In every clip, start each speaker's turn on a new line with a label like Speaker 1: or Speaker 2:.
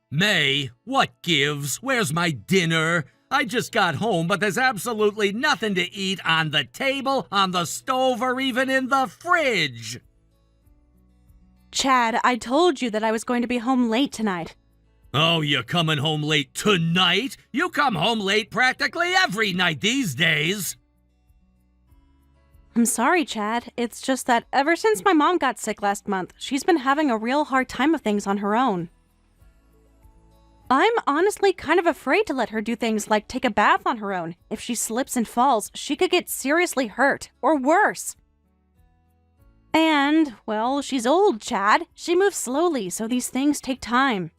Speaker 1: May, what gives? Where's my dinner? I just got home, but there's absolutely nothing to eat on the table, on the stove, or even in the fridge.
Speaker 2: Chad, I told you that I was going to be home late tonight.
Speaker 1: Oh, you're coming home late tonight? You come home late practically every night these days.
Speaker 2: I'm sorry, Chad. It's just that ever since my mom got sick last month, she's been having a real hard time of things on her own. I'm honestly kind of afraid to let her do things like take a bath on her own. If she slips and falls, she could get seriously hurt, or worse. And, well, she's old, Chad. She moves slowly, so these things take time.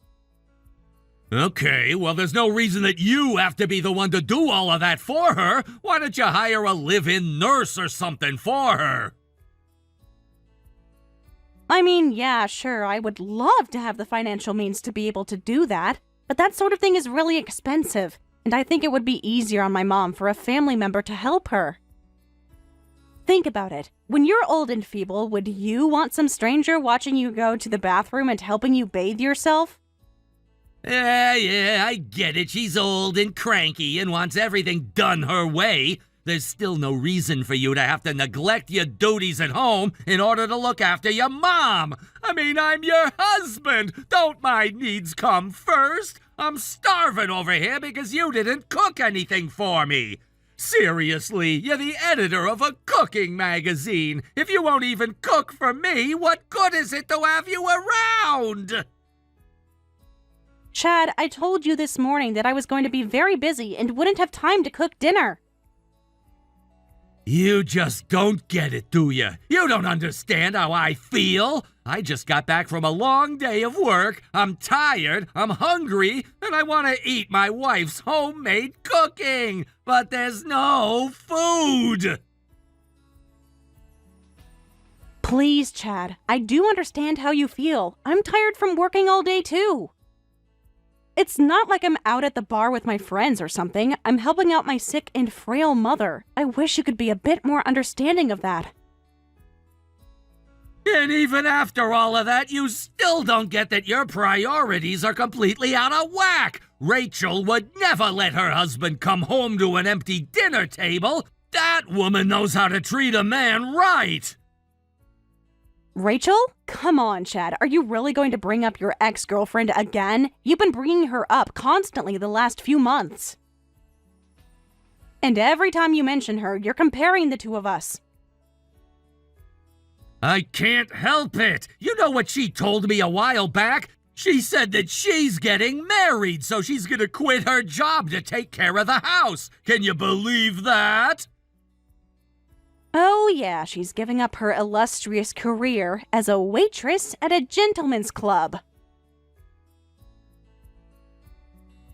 Speaker 1: Okay, well, there's no reason that you have to be the one to do all of that for her. Why don't you hire a live-in nurse or something for her?
Speaker 2: I mean, yeah, sure, I would love to have the financial means to be able to do that. But that sort of thing is really expensive, and I think it would be easier on my mom for a family member to help her. Think about it. When you're old and feeble, would you want some stranger watching you go to the bathroom and helping you bathe yourself?
Speaker 1: Yeah, I get it. She's old and cranky and wants everything done her way. There's still no reason for you to have to neglect your duties at home in order to look after your mom. I mean, I'm your husband. Don't my needs come first? I'm starving over here because you didn't cook anything for me. Seriously, you're the editor of a cooking magazine. If you won't even cook for me, what good is it to have you around?
Speaker 2: Chad, I told you this morning that I was going to be very busy and wouldn't have time to cook dinner.
Speaker 1: You just don't get it, do you? You don't understand how I feel. I just got back from a long day of work. I'm tired, I'm hungry, and I want to eat my wife's homemade cooking. But there's no food.
Speaker 2: Please, Chad, I do understand how you feel. I'm tired from working all day, too. It's not like I'm out at the bar with my friends or something. I'm helping out my sick and frail mother. I wish you could be a bit more understanding of that.
Speaker 1: And even after all of that, you still don't get that your priorities are completely out of whack. Rachel would never let her husband come home to an empty dinner table. That woman knows how to treat a man right.
Speaker 2: Rachel? Come on, Chad. Are you really going to bring up your ex-girlfriend again? You've been bringing her up constantly the last few months. And every time you mention her, you're comparing the two of us.
Speaker 1: I can't help it. You know what she told me a while back? She said that she's getting married, so she's gonna quit her job to take care of the house. Can you believe that?
Speaker 2: Oh yeah, she's giving up her illustrious career as a waitress at a gentleman's club.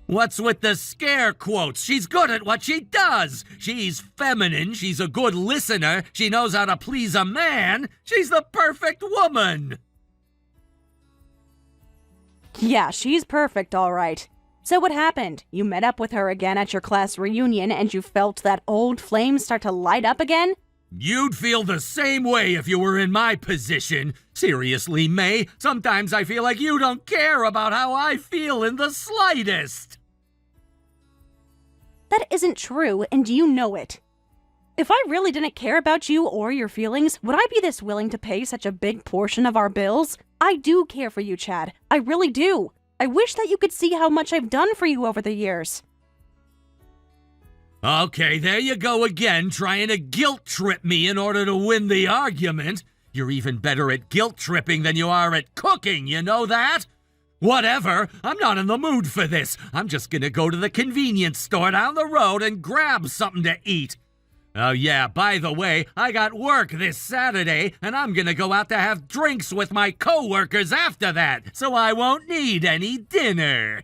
Speaker 1: What's with the scare quotes? She's good at what she does. She's feminine, she's a good listener, she knows how to please a man. She's the perfect woman.
Speaker 2: Yeah, she's perfect, all right. So what happened? You met up with her again at your class reunion and you felt that old flame start to light up again?
Speaker 1: You'd feel the same way if you were in my position. Seriously, May, sometimes I feel like you don't care about how I feel in the slightest.
Speaker 2: That isn't true, and you know it. If I really didn't care about you or your feelings, would I be this willing to pay such a big portion of our bills? I do care for you, Chad. I really do. I wish that you could see how much I've done for you over the years.
Speaker 1: Okay, there you go again, trying to guilt-trip me in order to win the argument. You're even better at guilt-tripping than you are at cooking, you know that? Whatever, I'm not in the mood for this. I'm just gonna go to the convenience store down the road and grab something to eat. Oh yeah, by the way, I got work this Saturday, and I'm gonna go out to have drinks with my co-workers after that, so I won't need any dinner.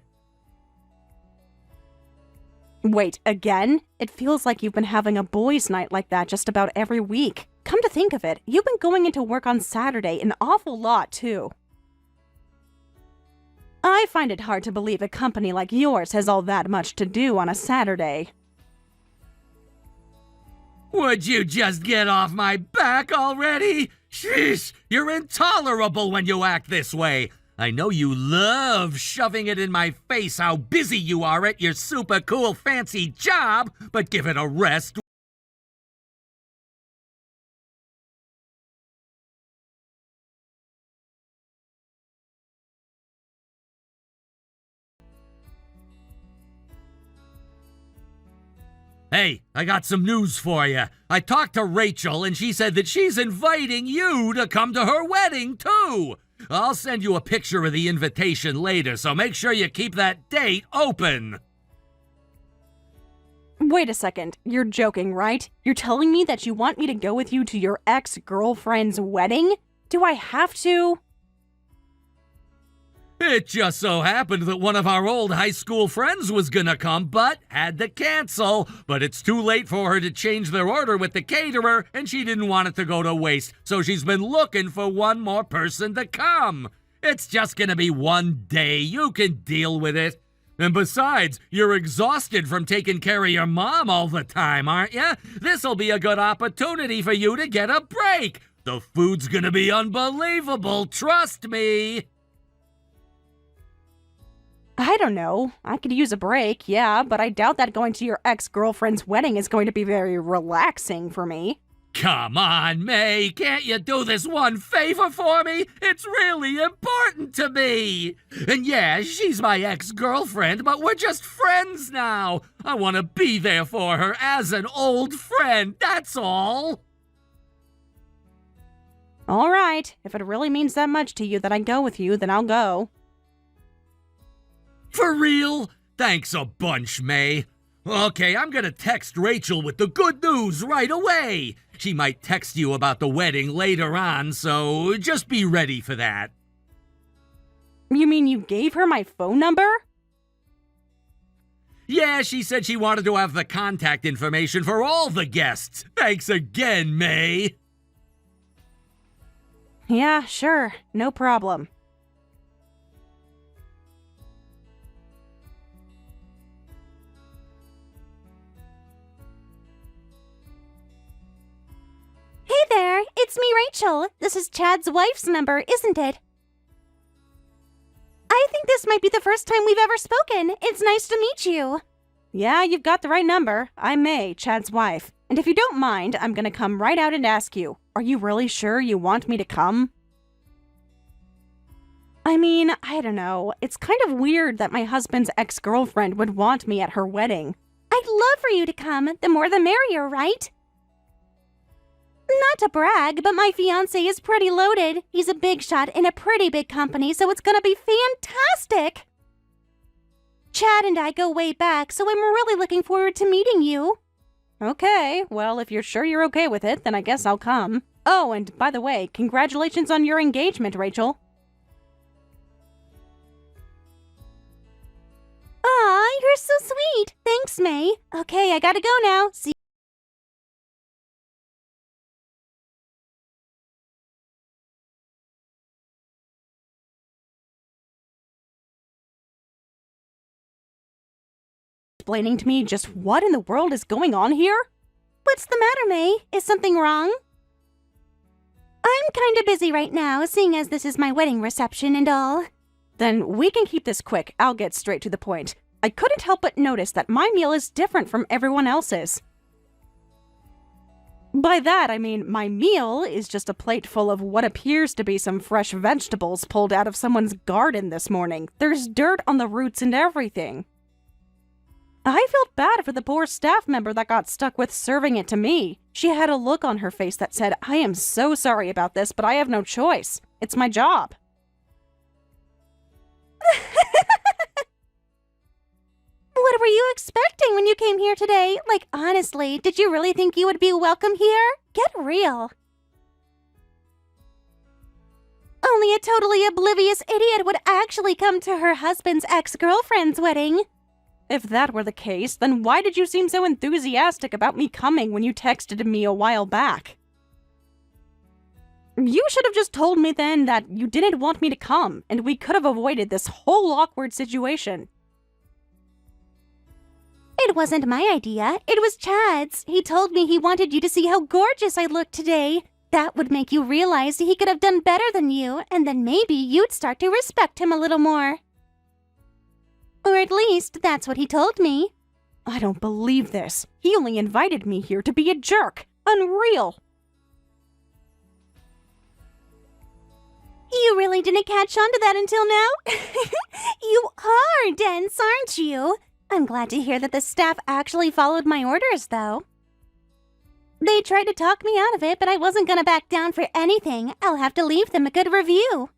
Speaker 2: Wait, again? It feels like you've been having a boys' night like that just about every week. Come to think of it, you've been going into work on Saturday an awful lot, too. I find it hard to believe a company like yours has all that much to do on a Saturday.
Speaker 1: Would you just get off my back already? Sheesh, you're intolerable when you act this way. I know you love shoving it in my face how busy you are at your super cool fancy job, but give it a rest. Hey, I got some news for you. I talked to Rachel and she said that she's inviting you to come to her wedding, too. I'll send you a picture of the invitation later, so make sure you keep that date open.
Speaker 2: Wait a second, you're joking, right? You're telling me that you want me to go with you to your ex-girlfriend's wedding? Do I have to?
Speaker 1: It just so happened that one of our old high school friends was gonna come, but had to cancel. But it's too late for her to change their order with the caterer, and she didn't want it to go to waste, so she's been looking for one more person to come. It's just gonna be one day. You can deal with it. And besides, you're exhausted from taking care of your mom all the time, aren't you? This'll be a good opportunity for you to get a break. The food's gonna be unbelievable, trust me.
Speaker 2: I don't know. I could use a break, yeah, but I doubt that going to your ex-girlfriend's wedding is going to be very relaxing for me.
Speaker 1: Come on, May, can't you do this one favor for me? It's really important to me. And yeah, she's my ex-girlfriend, but we're just friends now. I want to be there for her as an old friend, that's all.
Speaker 2: All right, if it really means that much to you that I go with you, then I'll go.
Speaker 1: For real? Thanks a bunch, May. Okay, I'm gonna text Rachel with the good news right away. She might text you about the wedding later on, so just be ready for that.
Speaker 2: You mean you gave her my phone number?
Speaker 1: Yeah, she said she wanted to have the contact information for all the guests. Thanks again, May.
Speaker 2: Yeah, sure, no problem.
Speaker 3: Hey there, it's me, Rachel. This is Chad's wife's number, isn't it? I think this might be the first time we've ever spoken. It's nice to meet you.
Speaker 2: Yeah, you've got the right number. I'm May, Chad's wife. And if you don't mind, I'm gonna come right out and ask you, are you really sure you want me to come? I mean, I don't know. It's kind of weird that my husband's ex-girlfriend would want me at her wedding.
Speaker 3: I'd love for you to come. The more the merrier, right? Not to brag, but my fiancé is pretty loaded. He's a big shot in a pretty big company, so it's gonna be fantastic. Chad and I go way back, so I'm really looking forward to meeting you.
Speaker 2: Okay, well, if you're sure you're okay with it, then I guess I'll come. Oh, and by the way, congratulations on your engagement, Rachel.
Speaker 3: Aw, you're so sweet. Thanks, May. Okay, I gotta go now. See
Speaker 2: Explaining to me just what in the world is going on here?
Speaker 3: What's the matter, May? Is something wrong? I'm kinda busy right now, seeing as this is my wedding reception and all.
Speaker 2: Then we can keep this quick. I'll get straight to the point. I couldn't help but notice that my meal is different from everyone else's. By that, I mean my meal is just a plate full of what appears to be some fresh vegetables pulled out of someone's garden this morning. There's dirt on the roots and everything. I felt bad for the poor staff member that got stuck with serving it to me. She had a look on her face that said, I am so sorry about this, but I have no choice. It's my job.
Speaker 3: What were you expecting when you came here today? Like, honestly, did you really think you would be welcome here? Get real. Only a totally oblivious idiot would actually come to her husband's ex-girlfriend's wedding.
Speaker 2: If that were the case, then why did you seem so enthusiastic about me coming when you texted me a while back? You should have just told me then that you didn't want me to come, and we could have avoided this whole awkward situation.
Speaker 3: It wasn't my idea. It was Chad's. He told me he wanted you to see how gorgeous I looked today. That would make you realize he could have done better than you, and then maybe you'd start to respect him a little more. Or at least, that's what he told me.
Speaker 2: I don't believe this. He only invited me here to be a jerk. Unreal.
Speaker 3: You really didn't catch on to that until now? You are dense, aren't you? I'm glad to hear that the staff actually followed my orders, though. They tried to talk me out of it, but I wasn't gonna back down for anything. I'll have to leave them a good review.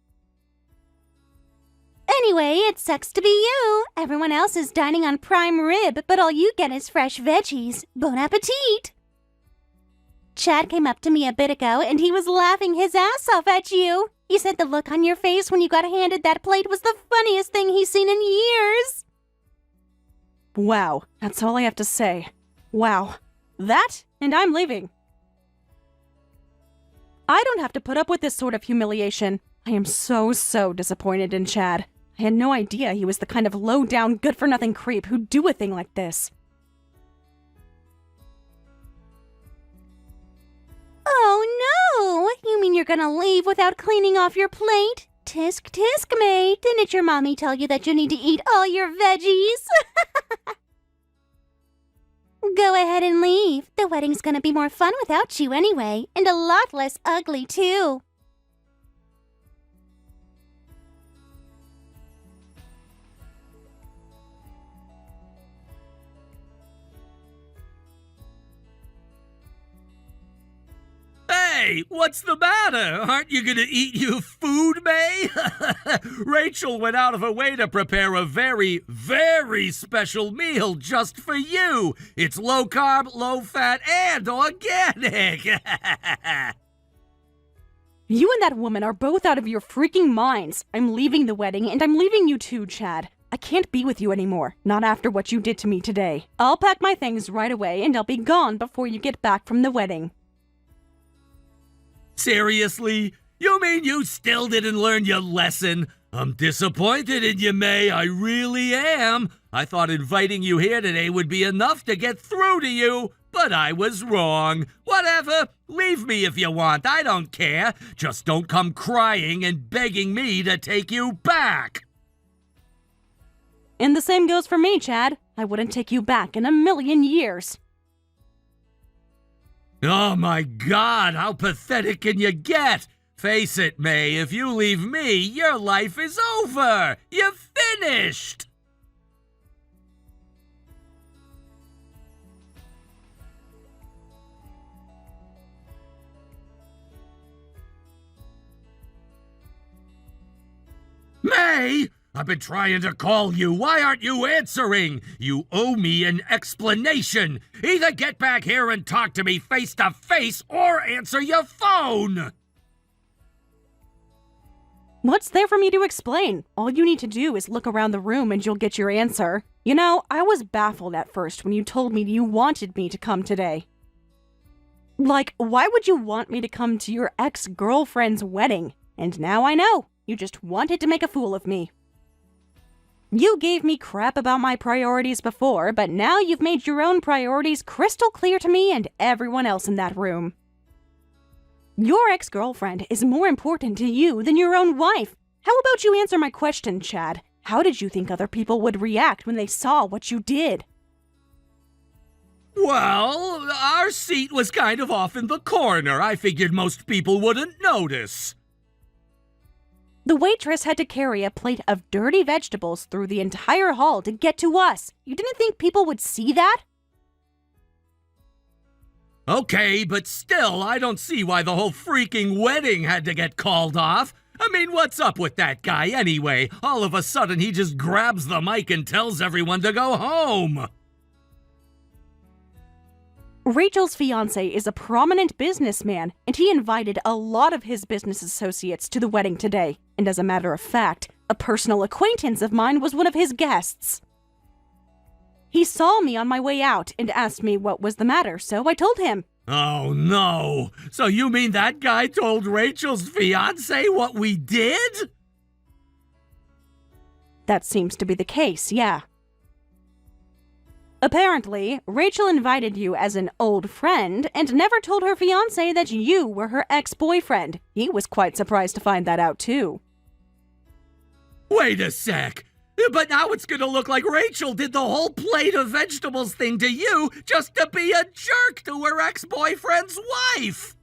Speaker 3: Anyway, it sucks to be you. Everyone else is dining on prime rib, but all you get is fresh veggies. Bon appetit! Chad came up to me a bit ago, and he was laughing his ass off at you. He said the look on your face when you got handed that plate was the funniest thing he's seen in years.
Speaker 2: Wow, that's all I have to say. Wow. That, and I'm leaving. I don't have to put up with this sort of humiliation. I am so disappointed in Chad. I had no idea he was the kind of low-down, good-for-nothing creep who'd do a thing like this.
Speaker 3: Oh no! You mean you're gonna leave without cleaning off your plate? Tisk tisk, mate. Didn't your mommy tell you that you need to eat all your veggies? Go ahead and leave. The wedding's gonna be more fun without you anyway, and a lot less ugly too.
Speaker 1: Hey, what's the matter? Aren't you gonna eat your food, May? Rachel went out of her way to prepare a very special meal just for you. It's low carb, low fat, and organic.
Speaker 2: You and that woman are both out of your freaking minds. I'm leaving the wedding, and I'm leaving you too, Chad. I can't be with you anymore, not after what you did to me today. I'll pack my things right away, and I'll be gone before you get back from the wedding.
Speaker 1: Seriously? You mean you still didn't learn your lesson? I'm disappointed in you, May. I really am. I thought inviting you here today would be enough to get through to you, but I was wrong. Whatever. Leave me if you want. I don't care. Just don't come crying and begging me to take you back.
Speaker 2: And the same goes for me, Chad. I wouldn't take you back in a million years.
Speaker 1: Oh my God, how pathetic can you get? Face it, May, if you leave me, your life is over. You're finished. May, I've been trying to call you. Why aren't you answering? You owe me an explanation. Either get back here and talk to me face to face or answer your phone.
Speaker 2: What's there for me to explain? All you need to do is look around the room and you'll get your answer. You know, I was baffled at first when you told me you wanted me to come today. Like, why would you want me to come to your ex-girlfriend's wedding? And now I know. You just wanted to make a fool of me. You gave me crap about my priorities before, but now you've made your own priorities crystal clear to me and everyone else in that room. Your ex-girlfriend is more important to you than your own wife. How about you answer my question, Chad? How did you think other people would react when they saw what you did?
Speaker 1: Well, our seat was kind of off in the corner. I figured most people wouldn't notice.
Speaker 2: The waitress had to carry a plate of dirty vegetables through the entire hall to get to us. You didn't think people would see that?
Speaker 1: Okay, but still, I don't see why the whole freaking wedding had to get called off. I mean, what's up with that guy anyway? All of a sudden, he just grabs the mic and tells everyone to go home.
Speaker 2: Rachel's fiancé is a prominent businessman, and he invited a lot of his business associates to the wedding today. And as a matter of fact, a personal acquaintance of mine was one of his guests. He saw me on my way out and asked me what was the matter, so I told him.
Speaker 1: Oh no! So you mean that guy told Rachel's fiancé what we did?
Speaker 2: That seems to be the case, yeah. Apparently, Rachel invited you as an old friend and never told her fiancé that you were her ex-boyfriend. He was quite surprised to find that out, too.
Speaker 1: Wait a sec. But now it's gonna look like Rachel did the whole plate of vegetables thing to you just to be a jerk to her ex-boyfriend's wife.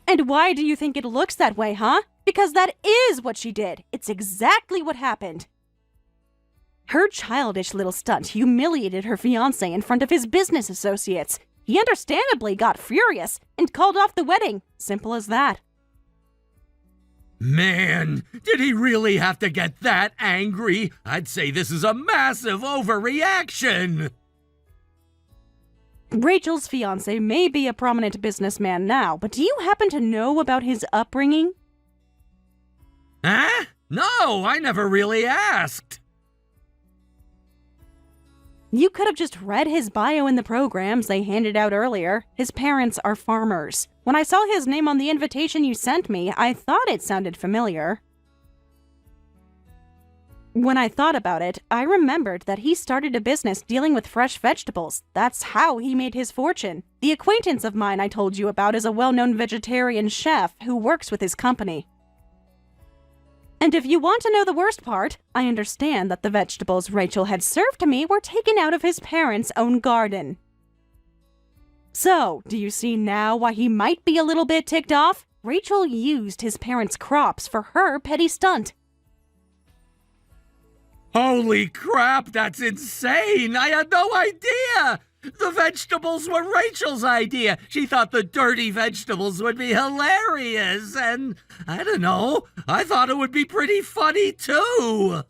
Speaker 2: And why do you think it looks that way, huh? Because that is what she did. It's exactly what happened. Her childish little stunt humiliated her fiancé in front of his business associates. He understandably got furious and called off the wedding. Simple as that.
Speaker 1: Man, did he really have to get that angry? I'd say this is a massive overreaction.
Speaker 2: Rachel's fiancé may be a prominent businessman now, but do you happen to know about his upbringing?
Speaker 1: Huh? No, I never really asked.
Speaker 2: You could have just read his bio in the programs they handed out earlier. His parents are farmers. When I saw his name on the invitation you sent me, I thought it sounded familiar. When I thought about it, I remembered that he started a business dealing with fresh vegetables. That's how he made his fortune. The acquaintance of mine I told you about is a well-known vegetarian chef who works with his company. And if you want to know the worst part, I understand that the vegetables Rachel had served to me were taken out of his parents' own garden. So, do you see now why he might be a little bit ticked off? Rachel used his parents' crops for her petty stunt.
Speaker 1: Holy crap, that's insane! I had no idea! The vegetables were Rachel's idea. She thought the dirty vegetables would be hilarious, and I don't know, I thought it would be pretty funny too.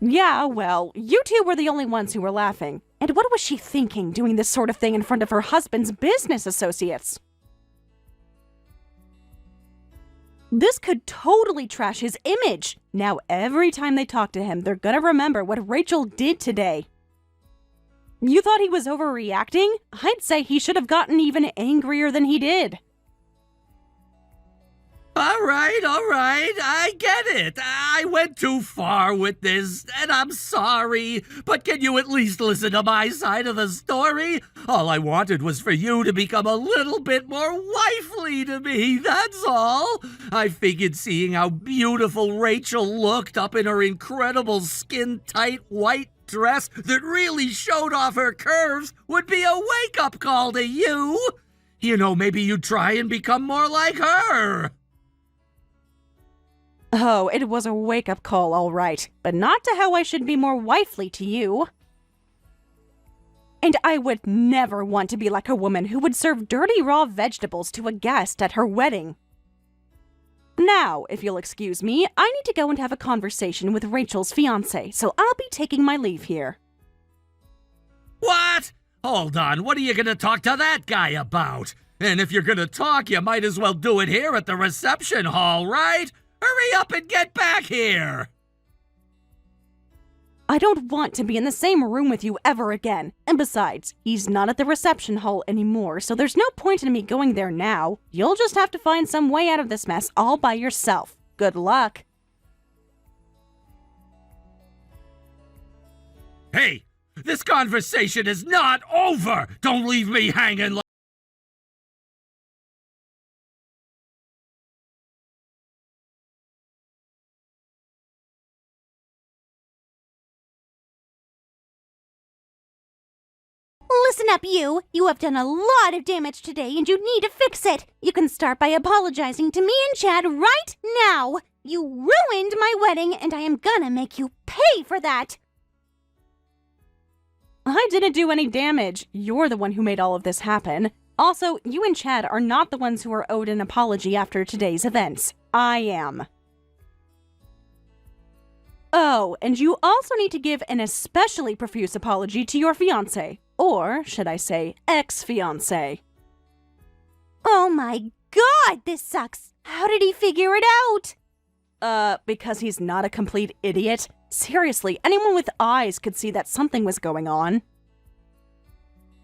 Speaker 2: Yeah, well, you two were the only ones who were laughing. And what was she thinking doing this sort of thing in front of her husband's business associates? This could totally trash his image. Now every time they talk to him, they're gonna remember what Rachel did today. You thought he was overreacting? I'd say he should have gotten even angrier than he did.
Speaker 1: All right, I get it. I went too far with this, and I'm sorry. But can you at least listen to my side of the story? All I wanted was for you to become a little bit more wifely to me, that's all. I figured seeing how beautiful Rachel looked up in her incredible skin-tight white dress that really showed off her curves would be a wake-up call to you. You know, maybe you'd try and become more like her.
Speaker 2: Oh, it was a wake-up call, all right, but not to how I should be more wifely to you. And I would never want to be like a woman who would serve dirty raw vegetables to a guest at her wedding. Now, if you'll excuse me, I need to go and have a conversation with Rachel's fiancé, so I'll be taking my leave here.
Speaker 1: What? Hold on, what are you gonna talk to that guy about? And if you're gonna talk, you might as well do it here at the reception hall, right? Hurry up and get back here!
Speaker 2: I don't want to be in the same room with you ever again. And besides, he's not at the reception hall anymore, so there's no point in me going there now. You'll just have to find some way out of this mess all by yourself. Good luck.
Speaker 1: Hey, this conversation is not over! Don't leave me hanging like...
Speaker 3: Listen up, you. You have done a lot of damage today and you need to fix it. You can start by apologizing to me and Chad right now. You ruined my wedding and I am gonna make you pay for that.
Speaker 2: I didn't do any damage. You're the one who made all of this happen. Also, you and Chad are not the ones who are owed an apology after today's events. I am. Oh, and you also need to give an especially profuse apology to your fiancé. Or, should I say, ex-fiancé.
Speaker 3: Oh my god, this sucks. How did he figure it out?
Speaker 2: Because he's not a complete idiot. Seriously, anyone with eyes could see that something was going on.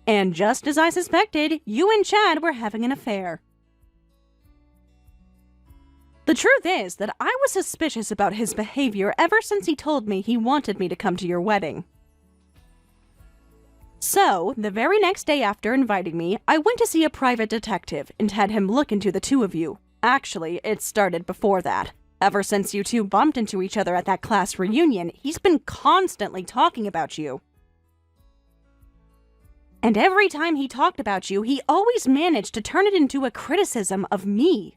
Speaker 2: And just as I suspected, you and Chad were having an affair. The truth is that I was suspicious about his behavior ever since he told me he wanted me to come to your wedding. So, the very next day after inviting me, I went to see a private detective and had him look into the two of you. Actually, it started before that. Ever since you two bumped into each other at that class reunion, he's been constantly talking about you. And every time he talked about you, he always managed to turn it into a criticism of me.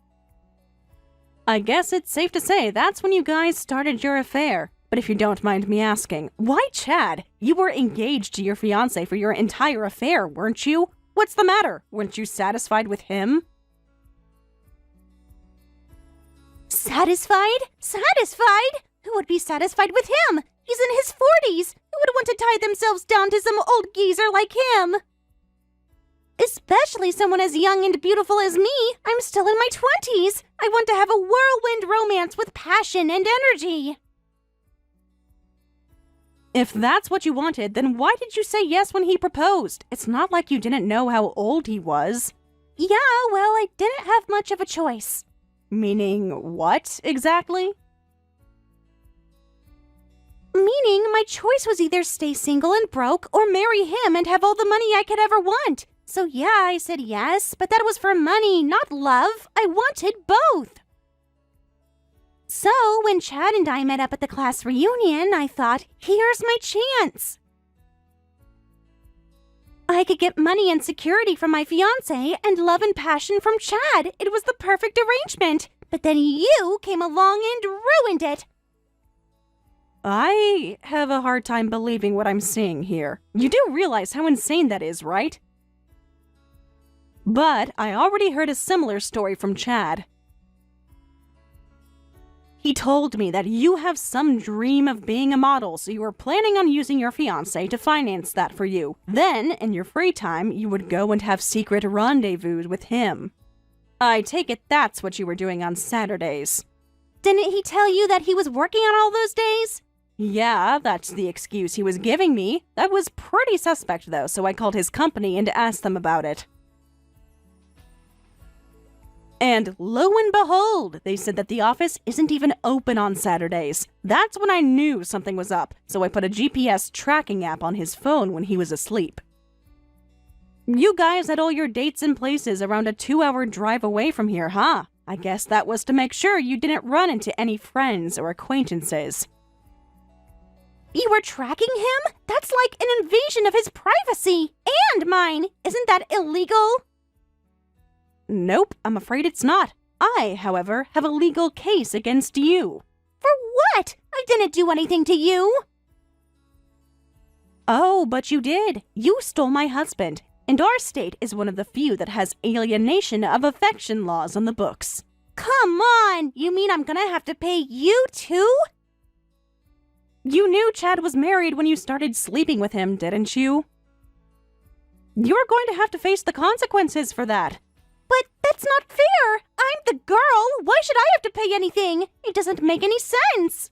Speaker 2: I guess it's safe to say that's when you guys started your affair. But if you don't mind me asking, why Chad? You were engaged to your fiancé for your entire affair, weren't you? What's the matter? Weren't you satisfied with him?
Speaker 3: Satisfied? Satisfied? Who would be satisfied with him? He's in his 40s. Who would want to tie themselves down to some old geezer like him? Especially someone as young and beautiful as me. I'm still in my 20s. I want to have a whirlwind romance with passion and energy.
Speaker 2: If that's what you wanted, then why did you say yes when he proposed? It's not like you didn't know how old he was.
Speaker 3: Yeah, well, I didn't have much of a choice.
Speaker 2: Meaning what, exactly?
Speaker 3: Meaning my choice was either stay single and broke or marry him and have all the money I could ever want. So yeah, I said yes, but that was for money, not love. I wanted both. So when Chad and I met up at the class reunion, I thought, here's my chance. I could get money and security from my fiancé and love and passion from Chad. It was the perfect arrangement. But then you came along and ruined it.
Speaker 2: I have a hard time believing what I'm seeing here. You do realize how insane that is, right? But I already heard a similar story from Chad. He told me that you have some dream of being a model, so you were planning on using your fiancé to finance that for you. Then, in your free time, you would go and have secret rendezvous with him. I take it that's what you were doing on Saturdays.
Speaker 3: Didn't he tell you that he was working on all those days?
Speaker 2: Yeah, that's the excuse he was giving me. That was pretty suspect, though, so I called his company and asked them about it. And lo and behold, they said that the office isn't even open on Saturdays. That's when I knew something was up, so I put a GPS tracking app on his phone when he was asleep. You guys had all your dates and places around a 2-hour drive away from here, huh? I guess that was to make sure you didn't run into any friends or acquaintances.
Speaker 3: You were tracking him? That's like an invasion of his privacy and mine. Isn't that illegal?
Speaker 2: Nope, I'm afraid it's not. I, however, have a legal case against you.
Speaker 3: For what? I didn't do anything to you.
Speaker 2: Oh, but you did. You stole my husband, and our state is one of the few that has alienation of affection laws on the books.
Speaker 3: Come on! You mean I'm gonna have to pay you too?
Speaker 2: You knew Chad was married when you started sleeping with him, didn't you? You're going to have to face the consequences for that.
Speaker 3: But that's not fair! I'm the girl! Why should I have to pay anything? It doesn't make any sense!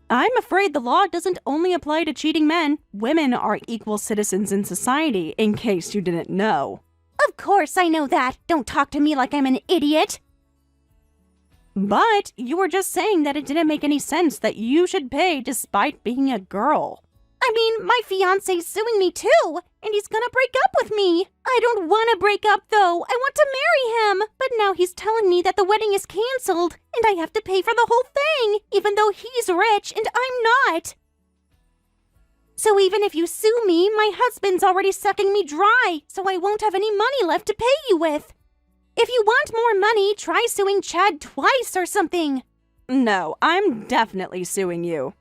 Speaker 2: I'm afraid the law doesn't only apply to cheating men. Women are equal citizens in society, in case you didn't know.
Speaker 3: Of course I know that! Don't talk to me like I'm an idiot!
Speaker 2: But you were just saying that it didn't make any sense that you should pay despite being a girl.
Speaker 3: I mean, my fiancé's suing me too, and he's gonna break up with me. I don't want to break up, though. I want to marry him. But now he's telling me that the wedding is canceled, and I have to pay for the whole thing, even though he's rich and I'm not. So even if you sue me, my husband's already sucking me dry, so I won't have any money left to pay you with. If you want more money, try suing Chad twice or something.
Speaker 2: No, I'm definitely suing you.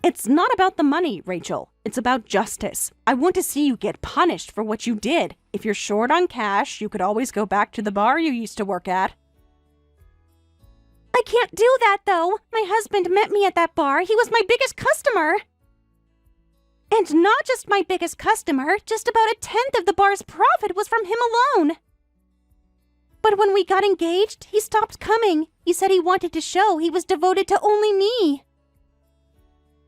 Speaker 2: It's not about the money, Rachel. It's about justice. I want to see you get punished for what you did. If you're short on cash, you could always go back to the bar you used to work at.
Speaker 3: I can't do that, though. My husband met me at that bar. He was my biggest customer. And not just my biggest customer, just about 1/10 of the bar's profit was from him alone. But when we got engaged, he stopped coming. He said he wanted to show he was devoted to only me.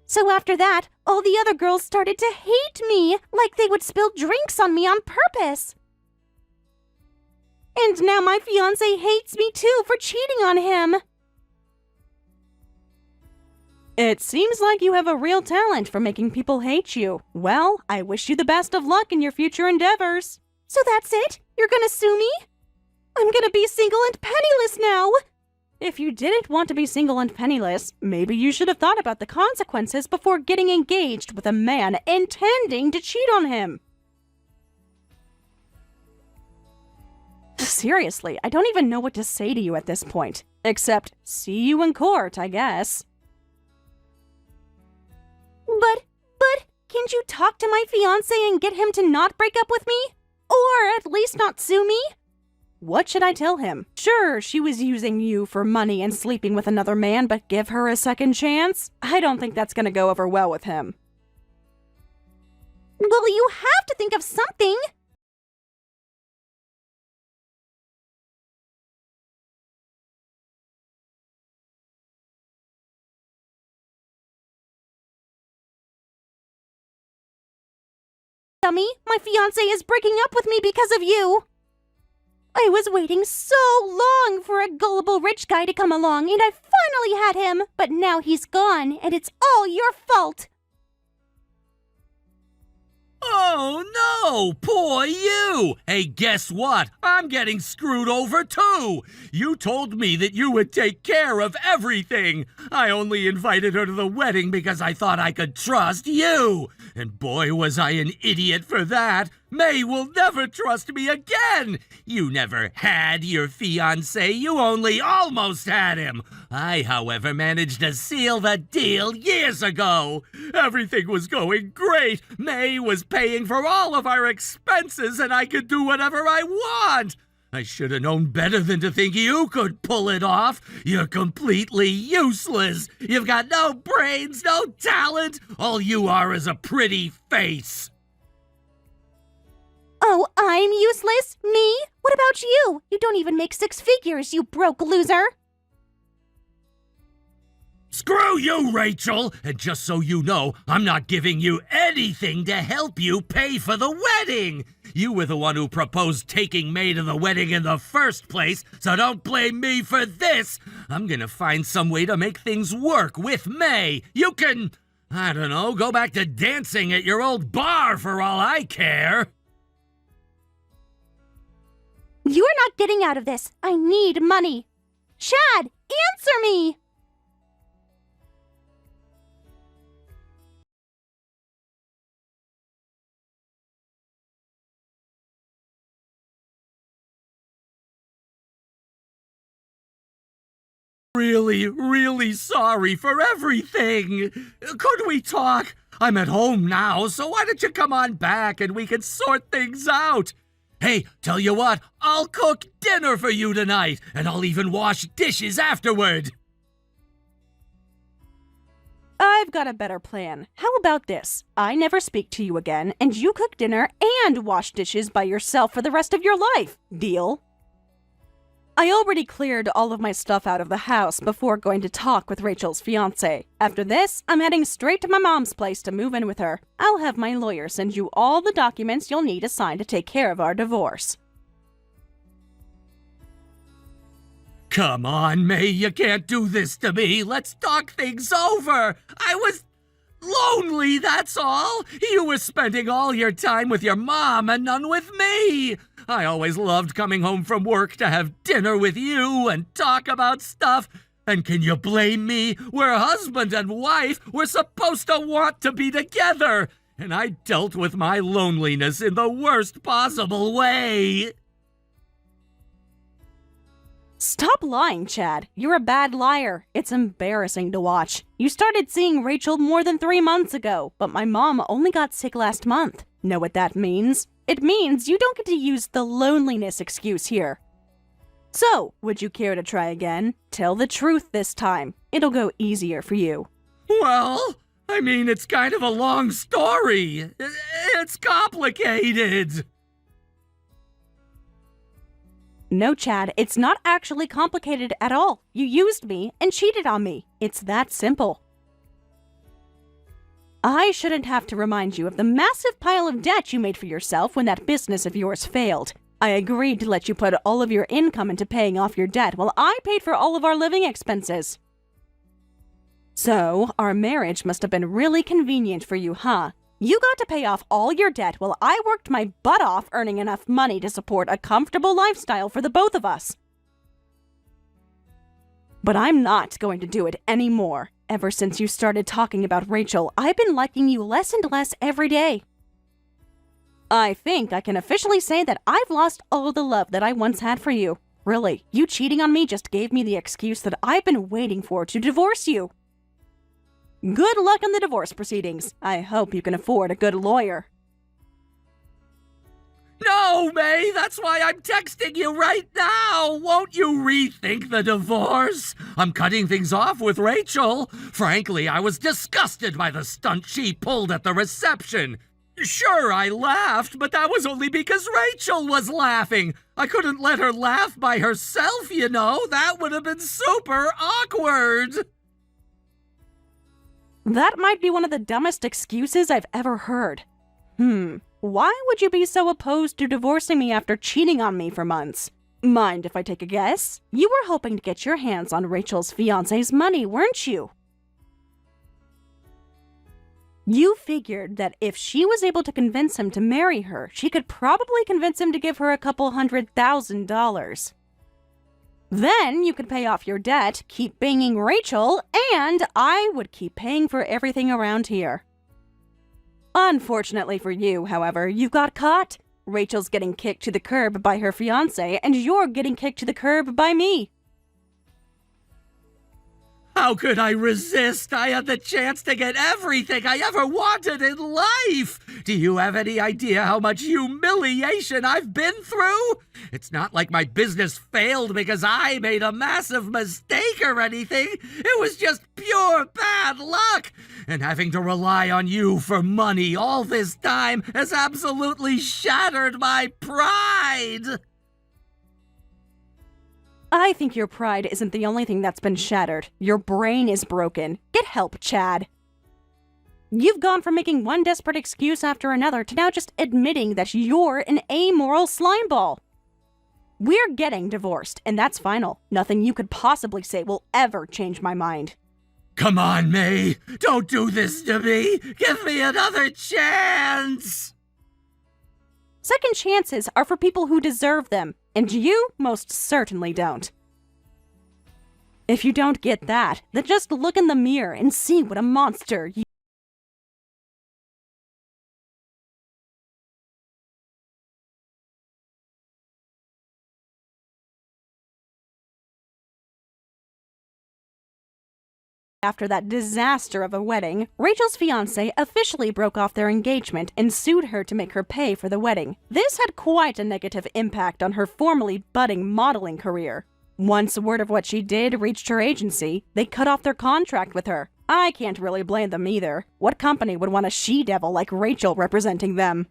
Speaker 3: So after that, all the other girls started to hate me, like they would spill drinks on me on purpose. And now my fiancé hates me too for cheating on him.
Speaker 2: It seems like you have a real talent for making people hate you. Well, I wish you the best of luck in your future endeavors.
Speaker 3: So that's it? You're gonna sue me? I'm gonna be single and penniless now.
Speaker 2: If you didn't want to be single and penniless, maybe you should have thought about the consequences before getting engaged with a man intending to cheat on him. Seriously, I don't even know what to say to you at this point. Except, see you in court, I guess.
Speaker 3: But, can't you talk to my fiancé and get him to not break up with me? Or at least not sue me?
Speaker 2: What should I tell him? Sure, she was using you for money and sleeping with another man, but give her a second chance? I don't think that's gonna go over well with him.
Speaker 3: Well, you have to think of something. Dummy, my fiancé is breaking up with me because of you. I was waiting so long for a gullible rich guy to come along, and I finally had him. But now he's gone, and it's all your fault.
Speaker 1: Oh no, poor you! Hey, guess what? I'm getting screwed over too! You told me that you would take care of everything! I only invited her to the wedding because I thought I could trust you! And boy, was I an idiot for that! May will never trust me again! You never had your fiancé, you only almost had him! I, however, managed to seal the deal years ago! Everything was going great! May was paying for all of our expenses and I could do whatever I want! I should have known better than to think you could pull it off! You're completely useless! You've got no brains, no talent! All you are is a pretty face!
Speaker 3: Oh, I'm useless? Me? What about you? You don't even make six figures, you broke loser.
Speaker 1: Screw you, Rachel! And just so you know, I'm not giving you anything to help you pay for the wedding! You were the one who proposed taking May to the wedding in the first place, so don't blame me for this! I'm gonna find some way to make things work with May! You can, I don't know, go back to dancing at your old bar for all I care!
Speaker 3: You're not getting out of this. I need money. Chad, answer me!
Speaker 1: Really sorry for everything. Could we talk? I'm at home now, so why don't you come on back and we can sort things out? Hey, tell you what, I'll cook dinner for you tonight, and I'll even wash dishes afterward.
Speaker 2: I've got a better plan. How about this? I never speak to you again, and you cook dinner and wash dishes by yourself for the rest of your life. Deal? I already cleared all of my stuff out of the house before going to talk with Rachel's fiancé. After this, I'm heading straight to my mom's place to move in with her. I'll have my lawyer send you all the documents you'll need to sign to take care of our divorce.
Speaker 1: Come on, May, you can't do this to me. Let's talk things over. I was lonely, that's all. You were spending all your time with your mom and none with me. I always loved coming home from work to have dinner with you and talk about stuff. And can you blame me? We're husband and wife. We're supposed to want to be together. And I dealt with my loneliness in the worst possible way.
Speaker 2: Stop lying, Chad. You're a bad liar. It's embarrassing to watch. You started seeing Rachel more than 3 months ago, but my mom only got sick last month. Know what that means? It means you don't get to use the loneliness excuse here. So, would you care to try again? Tell the truth this time. It'll go easier for you.
Speaker 1: Well, I mean, it's kind of a long story. It's complicated.
Speaker 2: No, Chad, it's not actually complicated at all. You used me and cheated on me. It's that simple. I shouldn't have to remind you of the massive pile of debt you made for yourself when that business of yours failed. I agreed to let you put all of your income into paying off your debt while I paid for all of our living expenses. So, our marriage must have been really convenient for you, huh? You got to pay off all your debt while I worked my butt off earning enough money to support a comfortable lifestyle for the both of us. But I'm not going to do it anymore. Ever since you started talking about Rachel, I've been liking you less and less every day. I think I can officially say that I've lost all the love that I once had for you. Really, you cheating on me just gave me the excuse that I've been waiting for to divorce you. Good luck in the divorce proceedings. I hope you can afford a good lawyer.
Speaker 1: No, May, that's why I'm texting you right now. Won't you rethink the divorce? I'm cutting things off with Rachel. Frankly, I was disgusted by the stunt she pulled at the reception. Sure, I laughed, but that was only because Rachel was laughing. I couldn't let her laugh by herself, you know. That would have been super awkward.
Speaker 2: That might be one of the dumbest excuses I've ever heard. Why would you be so opposed to divorcing me after cheating on me for months? Mind if I take a guess? You were hoping to get your hands on Rachel's fiancé's money, weren't you? You figured that if she was able to convince him to marry her, she could probably convince him to give her a couple $100,000. Then you could pay off your debt, keep banging Rachel, and I would keep paying for everything around here. Unfortunately for you, however, you got caught. Rachel's getting kicked to the curb by her fiancé, and you're getting kicked to the curb by me.
Speaker 1: How could I resist? I had the chance to get everything I ever wanted in life. Do you have any idea how much humiliation I've been through? It's not like my business failed because I made a massive mistake or anything. It was just pure bad luck. And having to rely on you for money all this time has absolutely shattered my pride.
Speaker 2: I think your pride isn't the only thing that's been shattered. Your brain is broken. Get help, Chad. You've gone from making one desperate excuse after another to now just admitting that you're an amoral slimeball. We're getting divorced, and that's final. Nothing you could possibly say will ever change my mind.
Speaker 1: Come on, May. Don't do this to me. Give me another chance.
Speaker 2: Second chances are for people who deserve them, and you most certainly don't. If you don't get that, then just look in the mirror and see what a monster you After that disaster of a wedding, Rachel's fiancé officially broke off their engagement and sued her to make her pay for the wedding. This had quite a negative impact on her formerly budding modeling career. Once word of what she did reached her agency, they cut off their contract with her. I can't really blame them either. What company would want a she-devil like Rachel representing them?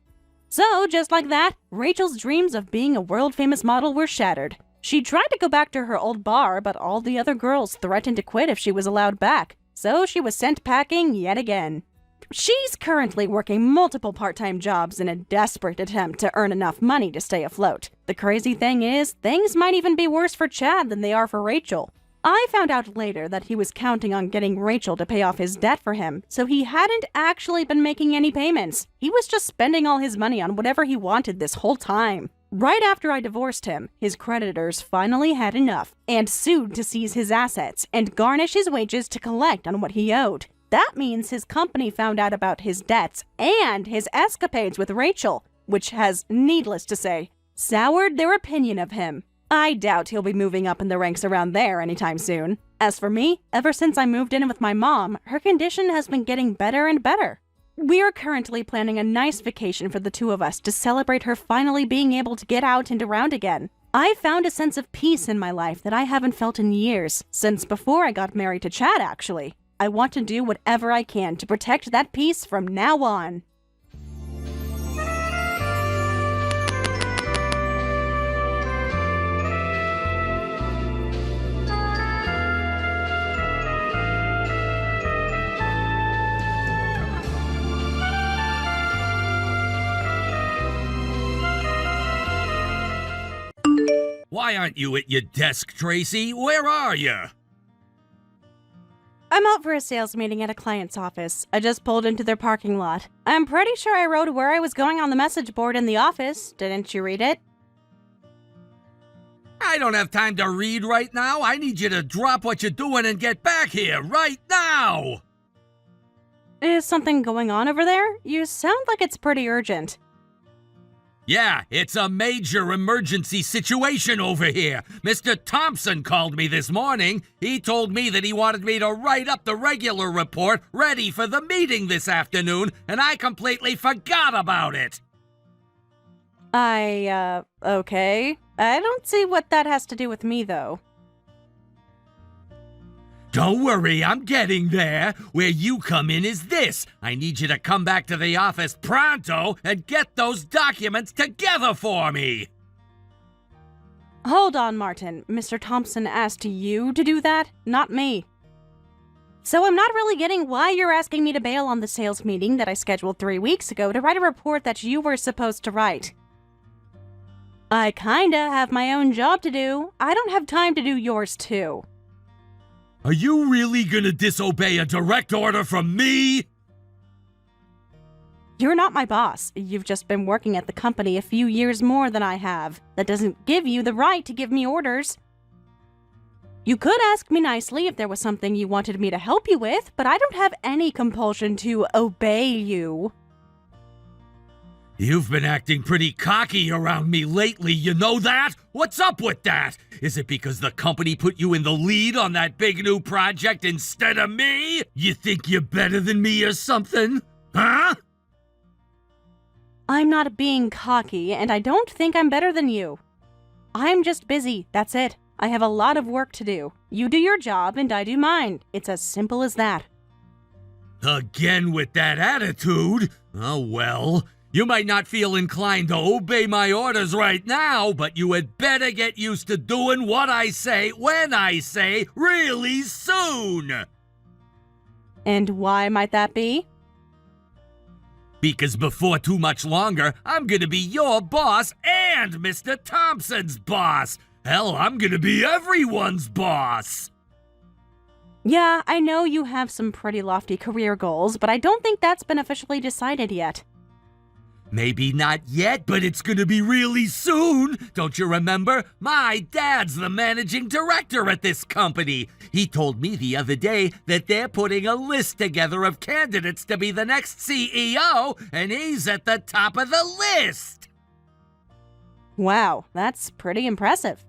Speaker 2: So, just like that, Rachel's dreams of being a world-famous model were shattered. She tried to go back to her old bar, but all the other girls threatened to quit if she was allowed back, so she was sent packing yet again. She's currently working multiple part-time jobs in a desperate attempt to earn enough money to stay afloat. The crazy thing is, things might even be worse for Chad than they are for Rachel. I found out later that he was counting on getting Rachel to pay off his debt for him, so he hadn't actually been making any payments. He was just spending all his money on whatever he wanted this whole time. Right after I divorced him, his creditors finally had enough and sued to seize his assets and garnish his wages to collect on what he owed. That means his company found out about his debts and his escapades with Rachel, which has, needless to say, soured their opinion of him. I doubt he'll be moving up in the ranks around there anytime soon. As for me, ever since I moved in with my mom, her condition has been getting better and better. We are currently planning a nice vacation for the two of us to celebrate her finally being able to get out and around again. I found a sense of peace in my life that I haven't felt in years, since before I got married to Chad, actually. I want to do whatever I can to protect that peace from now on.
Speaker 1: Why aren't you at your desk, Tracy? Where are you?
Speaker 2: I'm out for a sales meeting at a client's office. I just pulled into their parking lot. I'm pretty sure I wrote where I was going on the message board in the office. Didn't you read it?
Speaker 1: I don't have time to read right now. I need you to drop what you're doing and get back here right now!
Speaker 2: Is something going on over there? You sound like it's pretty urgent.
Speaker 1: Yeah, it's a major emergency situation over here. Mr. Thompson called me this morning. He told me that he wanted me to write up the regular report ready for the meeting this afternoon, and I completely forgot about it.
Speaker 2: Okay. I don't see what that has to do with me, though.
Speaker 1: Don't worry, I'm getting there. Where you come in is this. I need you to come back to the office pronto and get those documents together for me.
Speaker 2: Hold on, Martin. Mr. Thompson asked you to do that, not me. So I'm not really getting why you're asking me to bail on the sales meeting that I scheduled 3 weeks ago to write a report that you were supposed to write. I kinda have my own job to do. I don't have time to do yours too.
Speaker 1: Are you really gonna disobey a direct order from me?
Speaker 2: You're not my boss. You've just been working at the company a few years more than I have. That doesn't give you the right to give me orders. You could ask me nicely if there was something you wanted me to help you with, but I don't have any compulsion to obey you.
Speaker 1: You've been acting pretty cocky around me lately, you know that? What's up with that? Is it because the company put you in the lead on that big new project instead of me? You think you're better than me or something? Huh?
Speaker 2: I'm not being cocky, and I don't think I'm better than you. I'm just busy, that's it. I have a lot of work to do. You do your job, and I do mine. It's as simple as that.
Speaker 1: Again with that attitude? Oh well. You might not feel inclined to obey my orders right now, but you had better get used to doing what I say when I say really soon.
Speaker 2: And why might that be?
Speaker 1: Because before too much longer, I'm gonna be your boss and Mr. Thompson's boss. Hell, I'm gonna be everyone's boss.
Speaker 2: Yeah, I know you have some pretty lofty career goals, but I don't think that's been officially decided yet.
Speaker 1: Maybe not yet, but it's gonna be really soon. Don't you remember? My dad's the managing director at this company. He told me the other day that they're putting a list together of candidates to be the next CEO, and he's at the top of the list.
Speaker 2: Wow, that's pretty impressive.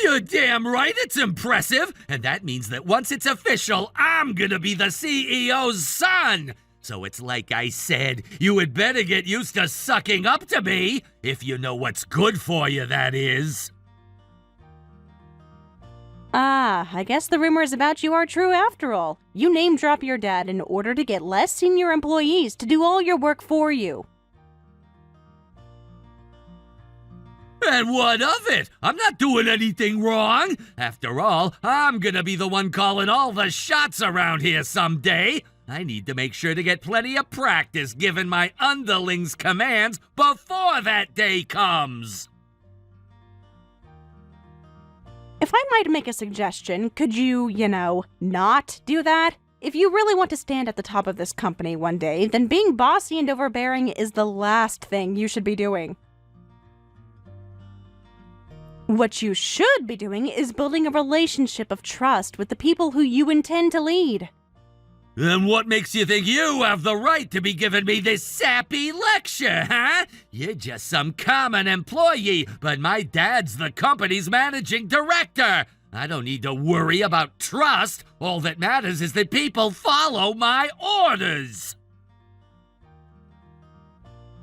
Speaker 1: You're damn right it's impressive, and that means that once it's official, I'm gonna be the CEO's son. So it's like I said, you had better get used to sucking up to me, if you know what's good for you, that is.
Speaker 2: Ah, I guess the rumors about you are true after all. You name-drop your dad in order to get less senior employees to do all your work for you.
Speaker 1: And what of it? I'm not doing anything wrong. After all, I'm gonna be the one calling all the shots around here someday. I need to make sure to get plenty of practice giving my underlings commands before that day comes.
Speaker 2: If I might make a suggestion, could you, not do that? If you really want to stand at the top of this company one day, then being bossy and overbearing is the last thing you should be doing. What you should be doing is building a relationship of trust with the people who you intend to lead.
Speaker 1: Then what makes you think you have the right to be giving me this sappy lecture, huh? You're just some common employee, but my dad's the company's managing director. I don't need to worry about trust. All that matters is that people follow my orders.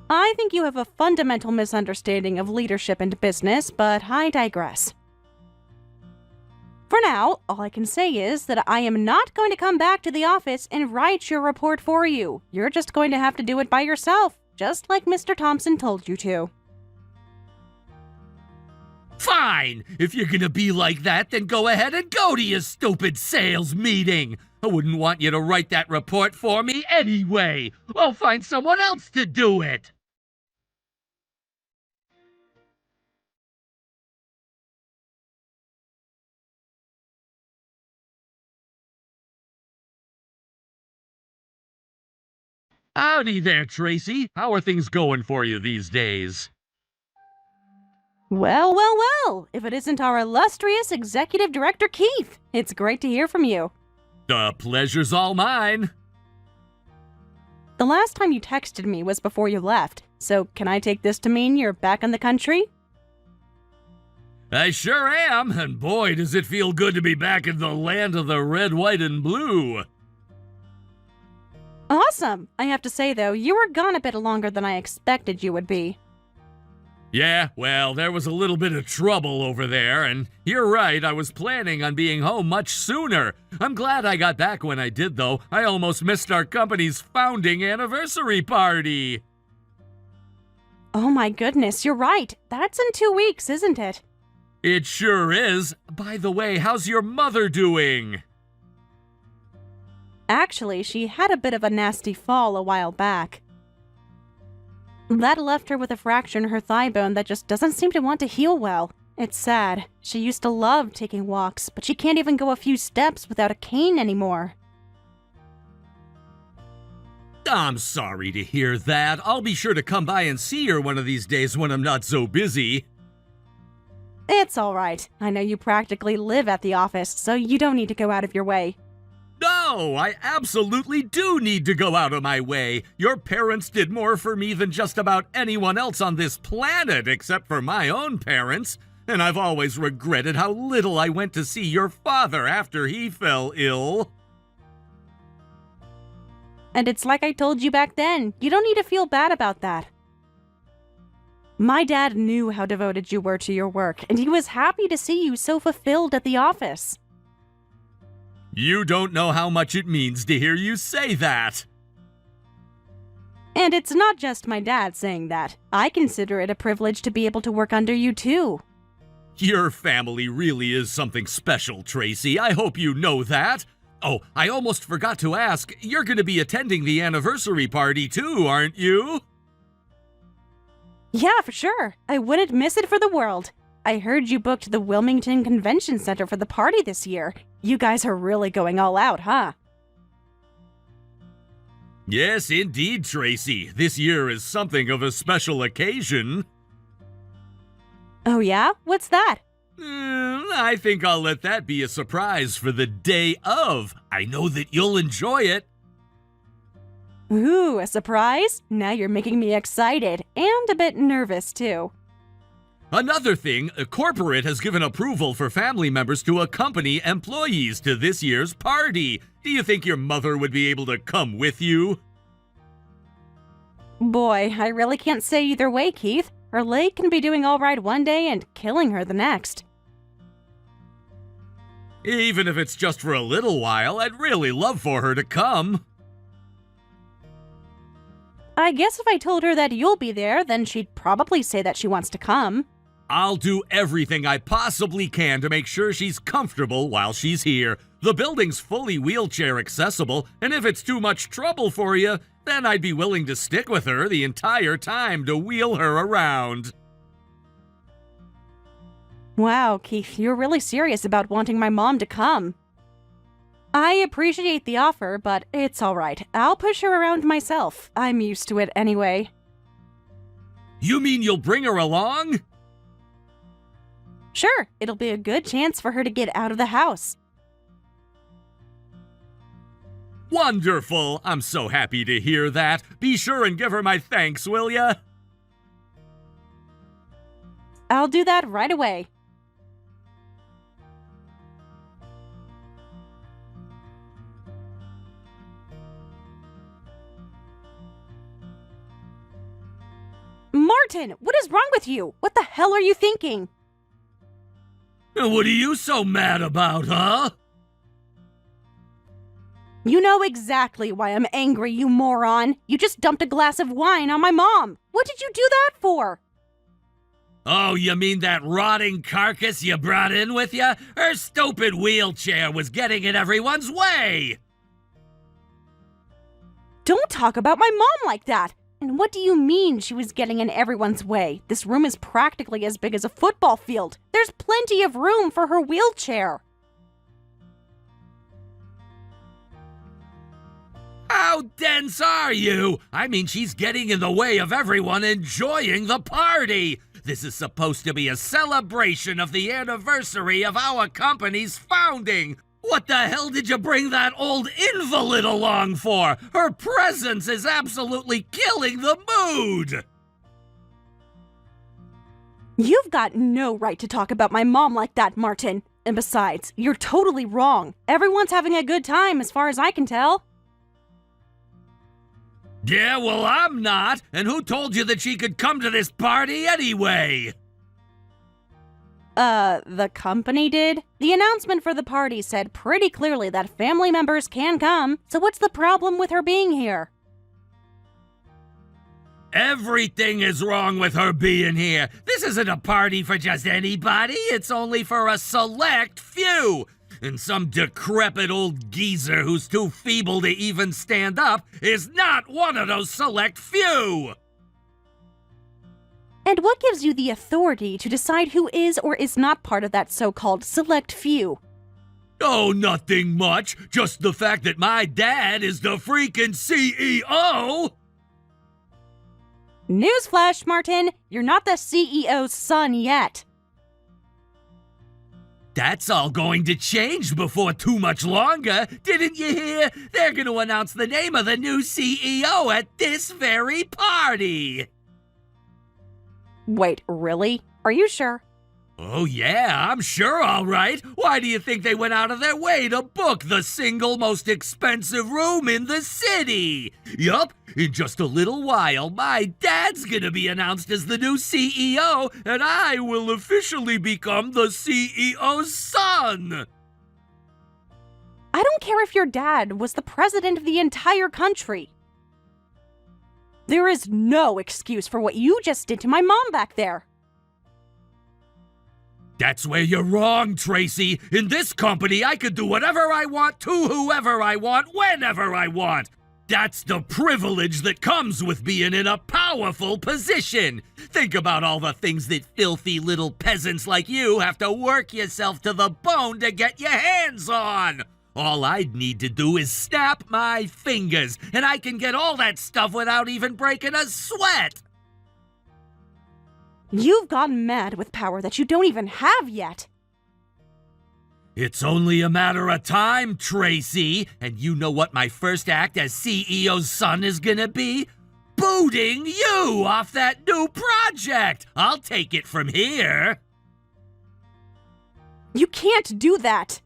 Speaker 2: I think you have a fundamental misunderstanding of leadership and business, but I digress. For now, all I can say is that I am not going to come back to the office and write your report for you. You're just going to have to do it by yourself, just like Mr. Thompson told you to.
Speaker 1: Fine! If you're gonna be like that, then go ahead and go to your stupid sales meeting. I wouldn't want you to write that report for me anyway. I'll find someone else to do it. Howdy there, Tracy. How are things going for you these days?
Speaker 2: Well, well, well, if it isn't our illustrious Executive Director Keith. It's great to hear from you.
Speaker 1: The pleasure's all mine.
Speaker 2: The last time you texted me was before you left, so can I take this to mean you're back in the country?
Speaker 1: I sure am, and boy, does it feel good to be back in the land of the red, white, and blue.
Speaker 2: Awesome! I have to say, though, you were gone a bit longer than I expected you would be.
Speaker 1: Yeah, well, there was a little bit of trouble over there, and you're right, I was planning on being home much sooner. I'm glad I got back when I did, though. I almost missed our company's founding anniversary party.
Speaker 2: Oh my goodness, you're right. That's in 2 weeks, isn't it?
Speaker 1: It sure is. By the way, how's your mother doing?
Speaker 2: Actually, she had a bit of a nasty fall a while back. That left her with a fracture in her thigh bone that just doesn't seem to want to heal well. It's sad. She used to love taking walks, but she can't even go a few steps without a cane anymore.
Speaker 1: I'm sorry to hear that. I'll be sure to come by and see her one of these days when I'm not so busy.
Speaker 2: It's all right. I know you practically live at the office, so you don't need to go out of your way.
Speaker 1: No, I absolutely do need to go out of my way. Your parents did more for me than just about anyone else on this planet, except for my own parents. And I've always regretted how little I went to see your father after he fell ill.
Speaker 2: And it's like I told you back then, you don't need to feel bad about that. My dad knew how devoted you were to your work, and he was happy to see you so fulfilled at the office.
Speaker 1: You don't know how much it means to hear you say that.
Speaker 2: And it's not just my dad saying that. I consider it a privilege to be able to work under you too.
Speaker 1: Your family really is something special, Tracy. I hope you know that. Oh, I almost forgot to ask, you're going to be attending the anniversary party too, aren't you?
Speaker 2: Yeah, for sure. I wouldn't miss it for the world. I heard you booked the Wilmington Convention Center for the party this year. You guys are really going all out, huh?
Speaker 1: Yes, indeed, Tracy. This year is something of a special occasion.
Speaker 2: Oh yeah? What's that?
Speaker 1: I think I'll let that be a surprise for the day of. I know that you'll enjoy it.
Speaker 2: Ooh, a surprise? Now you're making me excited, and a bit nervous too.
Speaker 1: Another thing, a corporate has given approval for family members to accompany employees to this year's party. Do you think your mother would be able to come with you?
Speaker 2: Boy, I really can't say either way, Keith. Her leg can be doing all right one day and killing her the next.
Speaker 1: Even if it's just for a little while, I'd really love for her to come.
Speaker 2: I guess if I told her that you'll be there, then she'd probably say that she wants to come.
Speaker 1: I'll do everything I possibly can to make sure she's comfortable while she's here. The building's fully wheelchair accessible, and if it's too much trouble for you, then I'd be willing to stick with her the entire time to wheel her around.
Speaker 2: Wow, Keith, you're really serious about wanting my mom to come. I appreciate the offer, but it's all right. I'll push her around myself. I'm used to it anyway.
Speaker 1: You mean you'll bring her along?
Speaker 2: Sure, it'll be a good chance for her to get out of the house.
Speaker 1: Wonderful! I'm so happy to hear that. Be sure and give her my thanks, will ya?
Speaker 2: I'll do that right away. Martin, what is wrong with you? What the hell are you thinking?
Speaker 1: What are you so mad about, huh?
Speaker 2: You know exactly why I'm angry, you moron. You just dumped a glass of wine on my mom. What did you do that for?
Speaker 1: Oh, you mean that rotting carcass you brought in with you? Her stupid wheelchair was getting in everyone's way!
Speaker 2: Don't talk about my mom like that! And what do you mean she was getting in everyone's way? This room is practically as big as a football field. There's plenty of room for her wheelchair.
Speaker 1: How How dense are you? I mean, she's getting in the way of everyone enjoying the party. This is supposed to be a celebration of the anniversary of our company's founding. What the hell did you bring that old invalid along for? Her presence is absolutely killing the mood.
Speaker 2: You've got no right to talk about my mom like that, Martin. And besides, you're totally wrong. Everyone's having a good time as far as I can tell.
Speaker 1: Yeah, well, I'm not. And who told you that she could come to this party anyway?
Speaker 2: The company did? The announcement for the party said pretty clearly that family members can come, so what's the problem with her being here?
Speaker 1: Everything is wrong with her being here. This isn't a party for just anybody. It's only for a select few. And some decrepit old geezer who's too feeble to even stand up is not one of those select few.
Speaker 2: And what gives you the authority to decide who is or is not part of that so-called select few?
Speaker 1: Oh, nothing much. Just the fact that my dad is the freaking CEO.
Speaker 2: Newsflash, Martin, you're not the CEO's son yet.
Speaker 1: That's all going to change before too much longer. Didn't you hear? They're going to announce the name of the new CEO at this very party.
Speaker 2: Wait, really? Are you sure?
Speaker 1: Oh yeah, I'm sure, all right. Why do you think they went out of their way to book the single most expensive room in the city? Yup, in just a little while, my dad's gonna be announced as the new CEO, and I will officially become the CEO's son.
Speaker 2: I don't care if your dad was the president of the entire country. There is no excuse for what you just did to my mom back there.
Speaker 1: That's where you're wrong, Tracy. In this company, I could do whatever I want to whoever I want, whenever I want. That's the privilege that comes with being in a powerful position. Think about all the things that filthy little peasants like you have to work yourself to the bone to get your hands on. All I'd need to do is snap my fingers, and I can get all that stuff without even breaking a sweat.
Speaker 2: You've gone mad with power that you don't even have yet.
Speaker 1: It's only a matter of time, Tracy. And you know what my first act as CEO's son is gonna be? Booting you off that new project. I'll take it from here.
Speaker 2: You can't do that.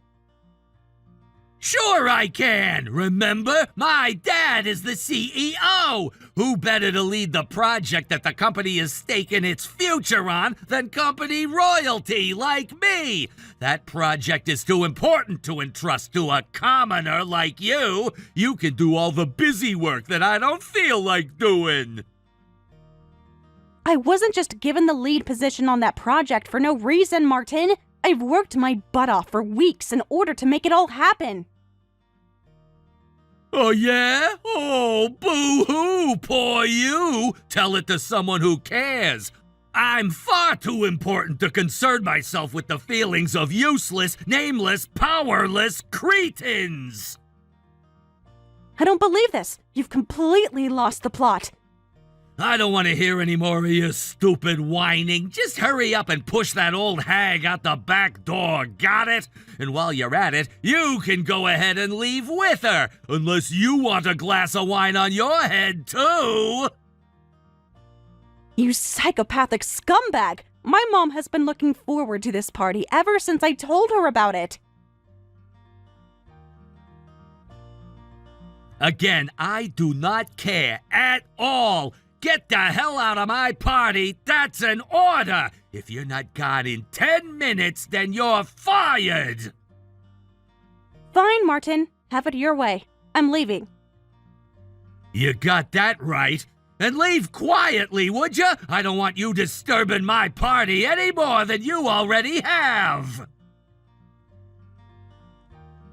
Speaker 1: Sure I can. Remember, my dad is the CEO. Who better to lead the project that the company is staking its future on than company royalty like me? That project is too important to entrust to a commoner like you. You can do all the busy work that I don't feel like doing.
Speaker 2: I wasn't just given the lead position on that project for no reason, Martin. I've worked my butt off for weeks in order to make it all happen.
Speaker 1: Oh, yeah? Oh, boo-hoo, poor you. Tell it to someone who cares. I'm far too important to concern myself with the feelings of useless, nameless, powerless cretins.
Speaker 2: I don't believe this. You've completely lost the plot.
Speaker 1: I don't want to hear any more of your stupid whining. Just hurry up and push that old hag out the back door, got it? And while you're at it, you can go ahead and leave with her, unless you want a glass of wine on your head, too.
Speaker 2: You psychopathic scumbag! My mom has been looking forward to this party ever since I told her about it.
Speaker 1: Again, I do not care at all. Get the hell out of my party. That's an order. If you're not gone in 10 minutes, then you're fired.
Speaker 2: Fine, Martin. Have it your way. I'm leaving.
Speaker 1: You got that right. And leave quietly, would you? I don't want you disturbing my party any more than you already have.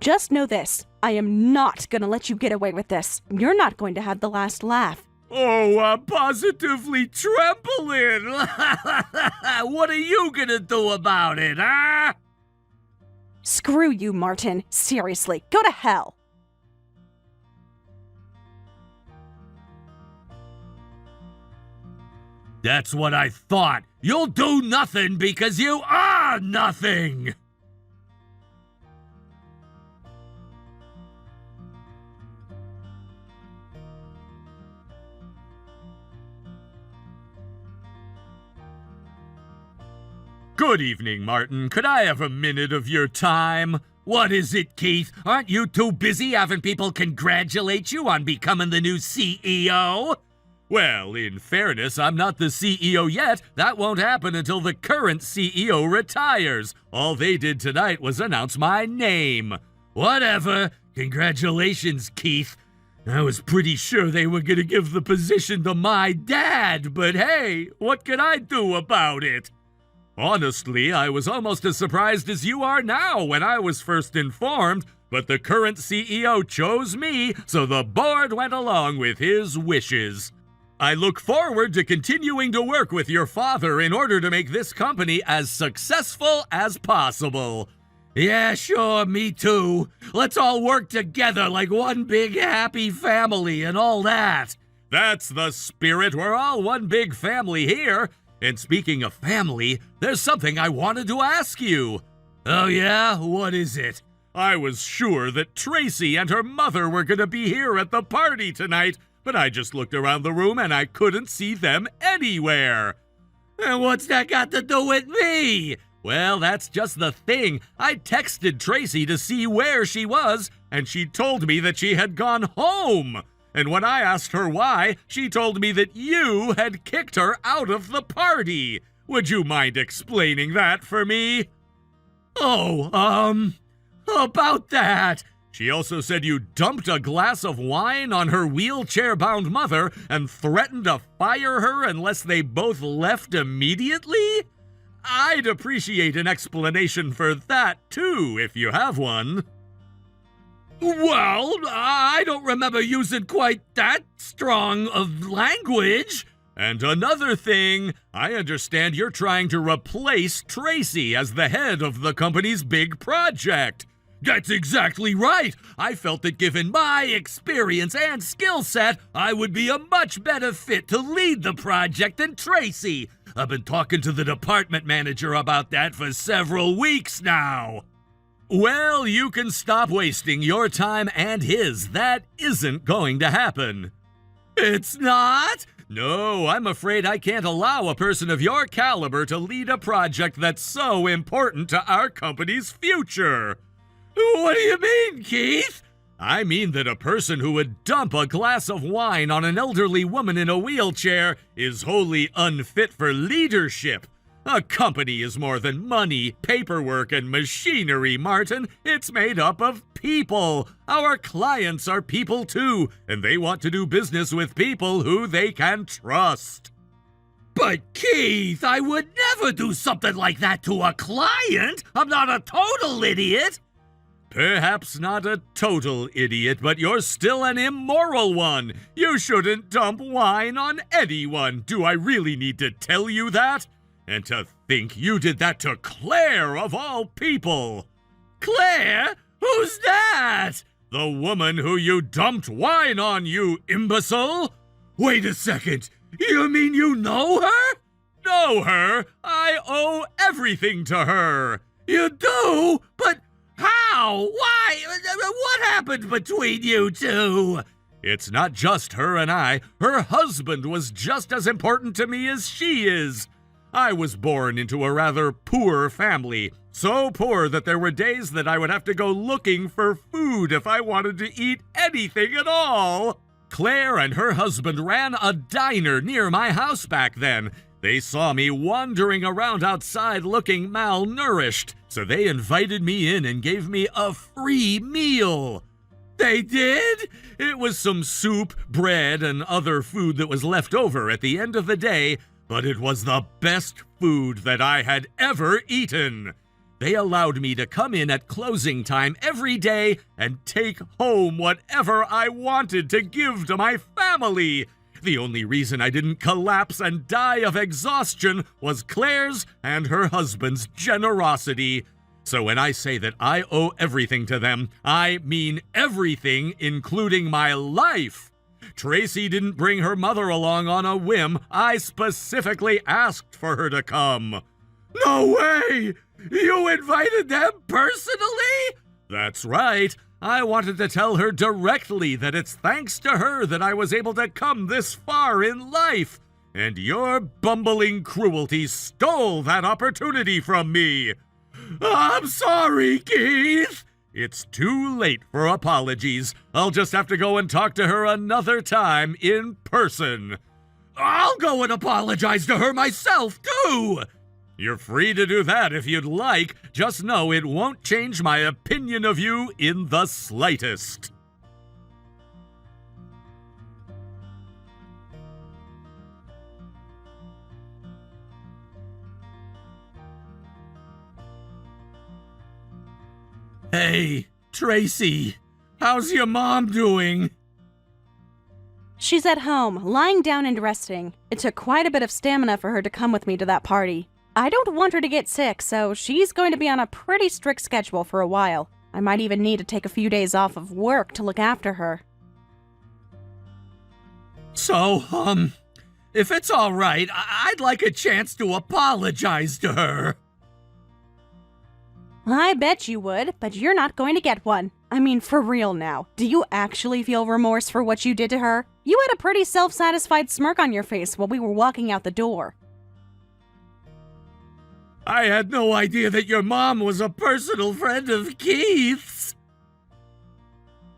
Speaker 2: Just know this. I am not gonna let you get away with this. You're not going to have the last laugh.
Speaker 1: Oh, I'm positively trembling. What are you gonna do about it, huh?
Speaker 2: Screw you, Martin. Seriously, go to hell.
Speaker 1: That's what I thought. You'll do nothing because you are nothing! Good evening, Martin. Could I have a minute of your time? What is it, Keith? Aren't you too busy having people congratulate you on becoming the new CEO? Well, in fairness, I'm not the CEO yet. That won't happen until the current CEO retires. All they did tonight was announce my name. Whatever. Congratulations, Keith. I was pretty sure they were going to give the position to my dad, but hey, what can I do about it? Honestly, I was almost as surprised as you are now when I was first informed, but the current CEO chose me, so the board went along with his wishes. I look forward to continuing to work with your father in order to make this company as successful as possible. Yeah, sure, me too. Let's all work together like one big happy family and all that. That's the spirit. We're all one big family here. And speaking of family, there's something I wanted to ask you. Oh yeah? What is it? I was sure that Tracy and her mother were going to be here at the party tonight, but I just looked around the room and I couldn't see them anywhere. And what's that got to do with me? Well, that's just the thing. I texted Tracy to see where she was, and she told me that she had gone home. And when I asked her why, she told me that you had kicked her out of the party. Would you mind explaining that for me? About that. She also said you dumped a glass of wine on her wheelchair-bound mother and threatened to fire her unless they both left immediately? I'd appreciate an explanation for that, too, if you have one. Well, I don't remember using quite that strong of language. And another thing, I understand you're trying to replace Tracy as the head of the company's big project. That's exactly right. I felt that given my experience and skill set, I would be a much better fit to lead the project than Tracy. I've been talking to the department manager about that for several weeks now. Well, you can stop wasting your time and his. That isn't going to happen. It's not? No, I'm afraid I can't allow a person of your caliber to lead a project that's so important to our company's future. What do you mean, Keith? I mean that a person who would dump a glass of wine on an elderly woman in a wheelchair is wholly unfit for leadership. A company is more than money, paperwork, and machinery, Martin. It's made up of people. Our clients are people too, and they want to do business with people who they can trust. But Keith, I would never do something like that to a client. I'm not a total idiot. Perhaps not a total idiot, but you're still an immoral one. You shouldn't dump wine on anyone. Do I really need to tell you that? And to think you did that to Claire, of all people. Claire? Who's that? The woman who you dumped wine on, you imbecile? Wait a second. You mean you know her? Know her? I owe everything to her. You do? But how? Why? What happened between you two? It's not just her and I. Her husband was just as important to me as she is. I was born into a rather poor family. So poor that there were days that I would have to go looking for food if I wanted to eat anything at all. Claire and her husband ran a diner near my house back then. They saw me wandering around outside looking malnourished, so they invited me in and gave me a free meal. They did? It was some soup, bread, and other food that was left over at the end of the day, but it was the best food that I had ever eaten. They allowed me to come in at closing time every day and take home whatever I wanted to give to my family. The only reason I didn't collapse and die of exhaustion was Claire's and her husband's generosity. So when I say that I owe everything to them, I mean everything, including my life. Tracy didn't bring her mother along on a whim. I specifically asked for her to come. No way! You invited them personally? That's right. I wanted to tell her directly that it's thanks to her that I was able to come this far in life. And your bumbling cruelty stole that opportunity from me. I'm sorry, Keith. It's too late for apologies. I'll just have to go and talk to her another time in person. I'll go and apologize to her myself, too. You're free to do that if you'd like. Just know it won't change my opinion of you in the slightest. Hey, Tracy, how's your mom doing?
Speaker 2: She's at home, lying down and resting. It took quite a bit of stamina for her to come with me to that party. I don't want her to get sick, so she's going to be on a pretty strict schedule for a while. I might even need to take a few days off of work to look after her.
Speaker 1: So, if it's all right, I'd like a chance to apologize to her.
Speaker 2: I bet you would, but you're not going to get one. I mean, for real now. Do you actually feel remorse for what you did to her? You had a pretty self-satisfied smirk on your face while we were walking out the door.
Speaker 1: I had no idea that your mom was a personal friend of Keith's.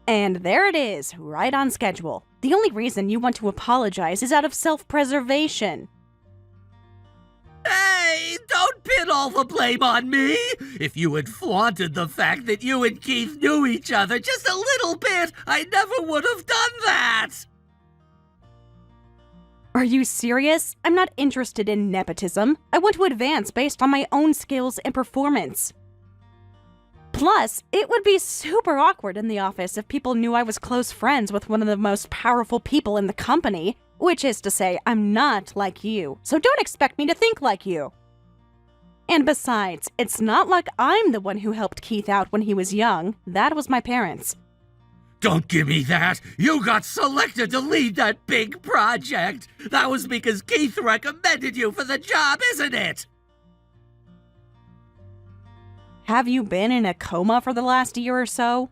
Speaker 2: And there it is, right on schedule. The only reason you want to apologize is out of self-preservation.
Speaker 1: Hey, don't pin all the blame on me. If you had flaunted the fact that you and Keith knew each other just a little bit, I never would have done that.
Speaker 2: Are you serious? I'm not interested in nepotism. I want to advance based on my own skills and performance. Plus, it would be super awkward in the office if people knew I was close friends with one of the most powerful people in the company. Which is to say, I'm not like you, so don't expect me to think like you. And besides, it's not like I'm the one who helped Keith out when he was young. That was my parents.
Speaker 1: Don't give me that! You got selected to lead that big project! That was because Keith recommended you for the job, isn't it?
Speaker 2: Have you been in a coma for the last year or so?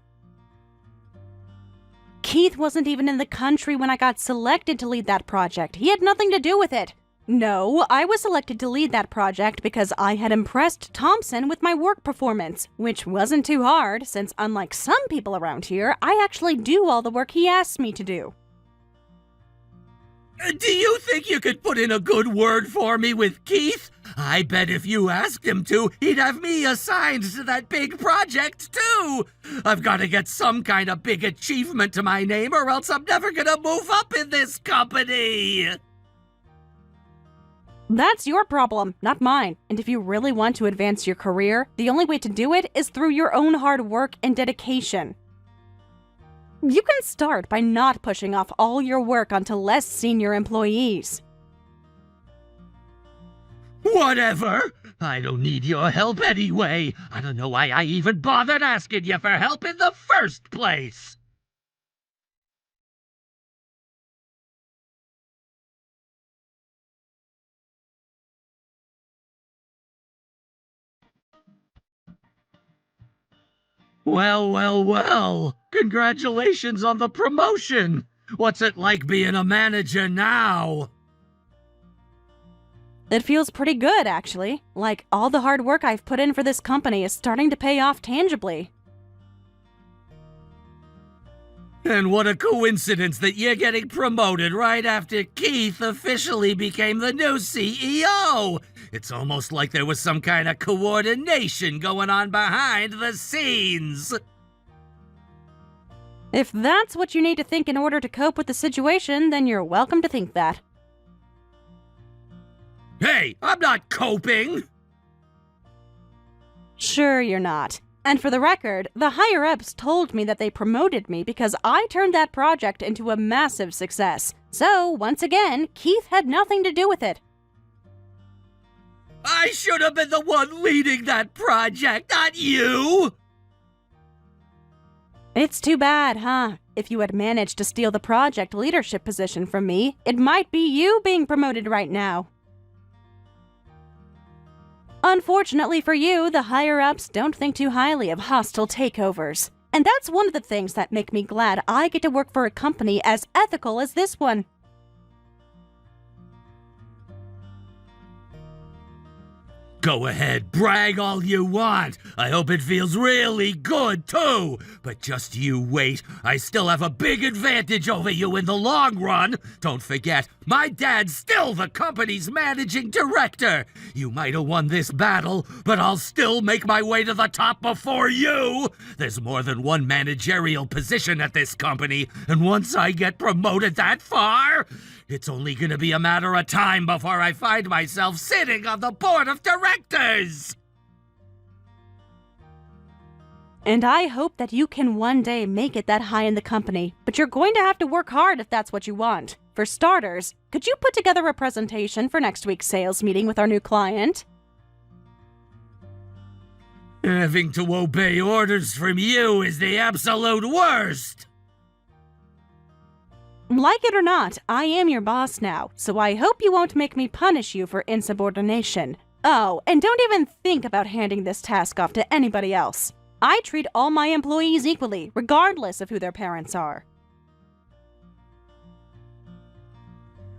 Speaker 2: Keith wasn't even in the country when I got selected to lead that project. He had nothing to do with it. No, I was selected to lead that project because I had impressed Thompson with my work performance, which wasn't too hard, since unlike some people around here, I actually do all the work he asks me to do.
Speaker 1: Do you think you could put in a good word for me with Keith? I bet if you asked him to, he'd have me assigned to that big project, too. I've got to get some kind of big achievement to my name, or else I'm never gonna move up in this company.
Speaker 2: That's your problem, not mine. And if you really want to advance your career, the only way to do it is through your own hard work and dedication. You can start by not pushing off all your work onto less senior employees.
Speaker 1: Whatever. I don't need your help anyway. I don't know why I even bothered asking you for help in the first place. Well. Congratulations on the promotion. What's it like being a manager now?
Speaker 2: It feels pretty good, actually. Like, all the hard work I've put in for this company is starting to pay off tangibly.
Speaker 1: And what a coincidence that you're getting promoted right after Keith officially became the new CEO. It's almost like there was some kind of coordination going on behind the scenes.
Speaker 2: If that's what you need to think in order to cope with the situation, then you're welcome to think that.
Speaker 1: Hey, I'm not coping!
Speaker 2: Sure you're not. And for the record, the higher-ups told me that they promoted me because I turned that project into a massive success. So, once again, Keith had nothing to do with it.
Speaker 1: I should have been the one leading that project, not you!
Speaker 2: It's too bad, huh? If you had managed to steal the project leadership position from me, it might be you being promoted right now. Unfortunately for you, the higher-ups don't think too highly of hostile takeovers. And that's one of the things that make me glad I get to work for a company as ethical as this one.
Speaker 1: Go ahead, brag all you want. I hope it feels really good, too. But just you wait. I still have a big advantage over you in the long run. Don't forget, my dad's still the company's managing director. You might have won this battle, but I'll still make my way to the top before you. There's more than one managerial position at this company, and once I get promoted that far, it's only gonna be a matter of time before I find myself sitting on the board of directors!
Speaker 2: And I hope that you can one day make it that high in the company, but you're going to have to work hard if that's what you want. For starters, could you put together a presentation for next week's sales meeting with our new client?
Speaker 1: Having to obey orders from you is the absolute worst!
Speaker 2: Like it or not, I am your boss now, so I hope you won't make me punish you for insubordination. Oh, and don't even think about handing this task off to anybody else. I treat all my employees equally, regardless of who their parents are.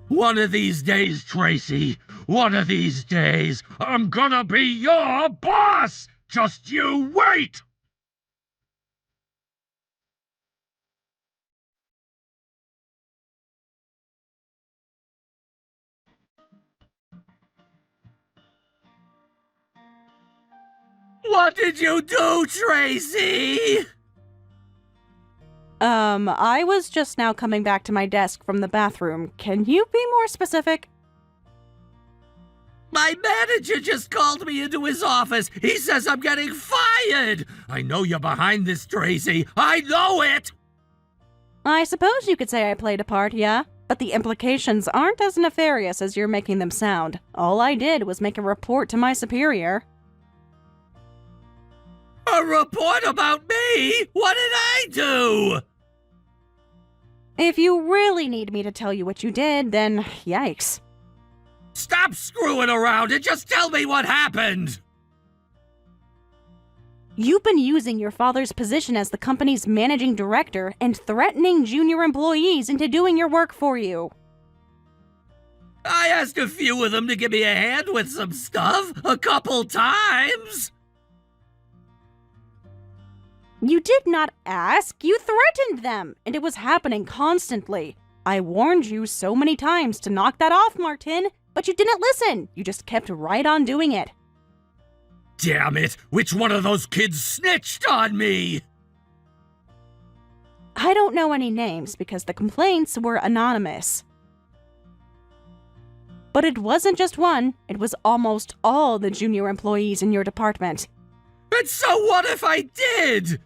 Speaker 1: One of these days, Tracy, one of these days, I'm gonna be your boss! Just you wait! What did you do, Tracy?
Speaker 2: I was just now coming back to my desk from the bathroom. Can you be more specific?
Speaker 1: My manager just called me into his office. He says I'm getting fired. I know you're behind this, Tracy. I know it.
Speaker 2: I suppose you could say I played a part, yeah? But the implications aren't as nefarious as you're making them sound. All I did was make a report to my superior.
Speaker 1: A report about me? What did I do?
Speaker 2: If you really need me to tell you what you did, then yikes.
Speaker 1: Stop screwing around and just tell me what happened!
Speaker 2: You've been using your father's position as the company's managing director and threatening junior employees into doing your work for you.
Speaker 1: I asked a few of them to give me a hand with some stuff a couple times.
Speaker 2: You did not ask, you threatened them, and it was happening constantly. I warned you so many times to knock that off, Martin, but you didn't listen. You just kept right on doing it.
Speaker 1: Damn it! Which one of those kids snitched on me?
Speaker 2: I don't know any names because the complaints were anonymous. But it wasn't just one, it was almost all the junior employees in your department.
Speaker 1: And so what if I did?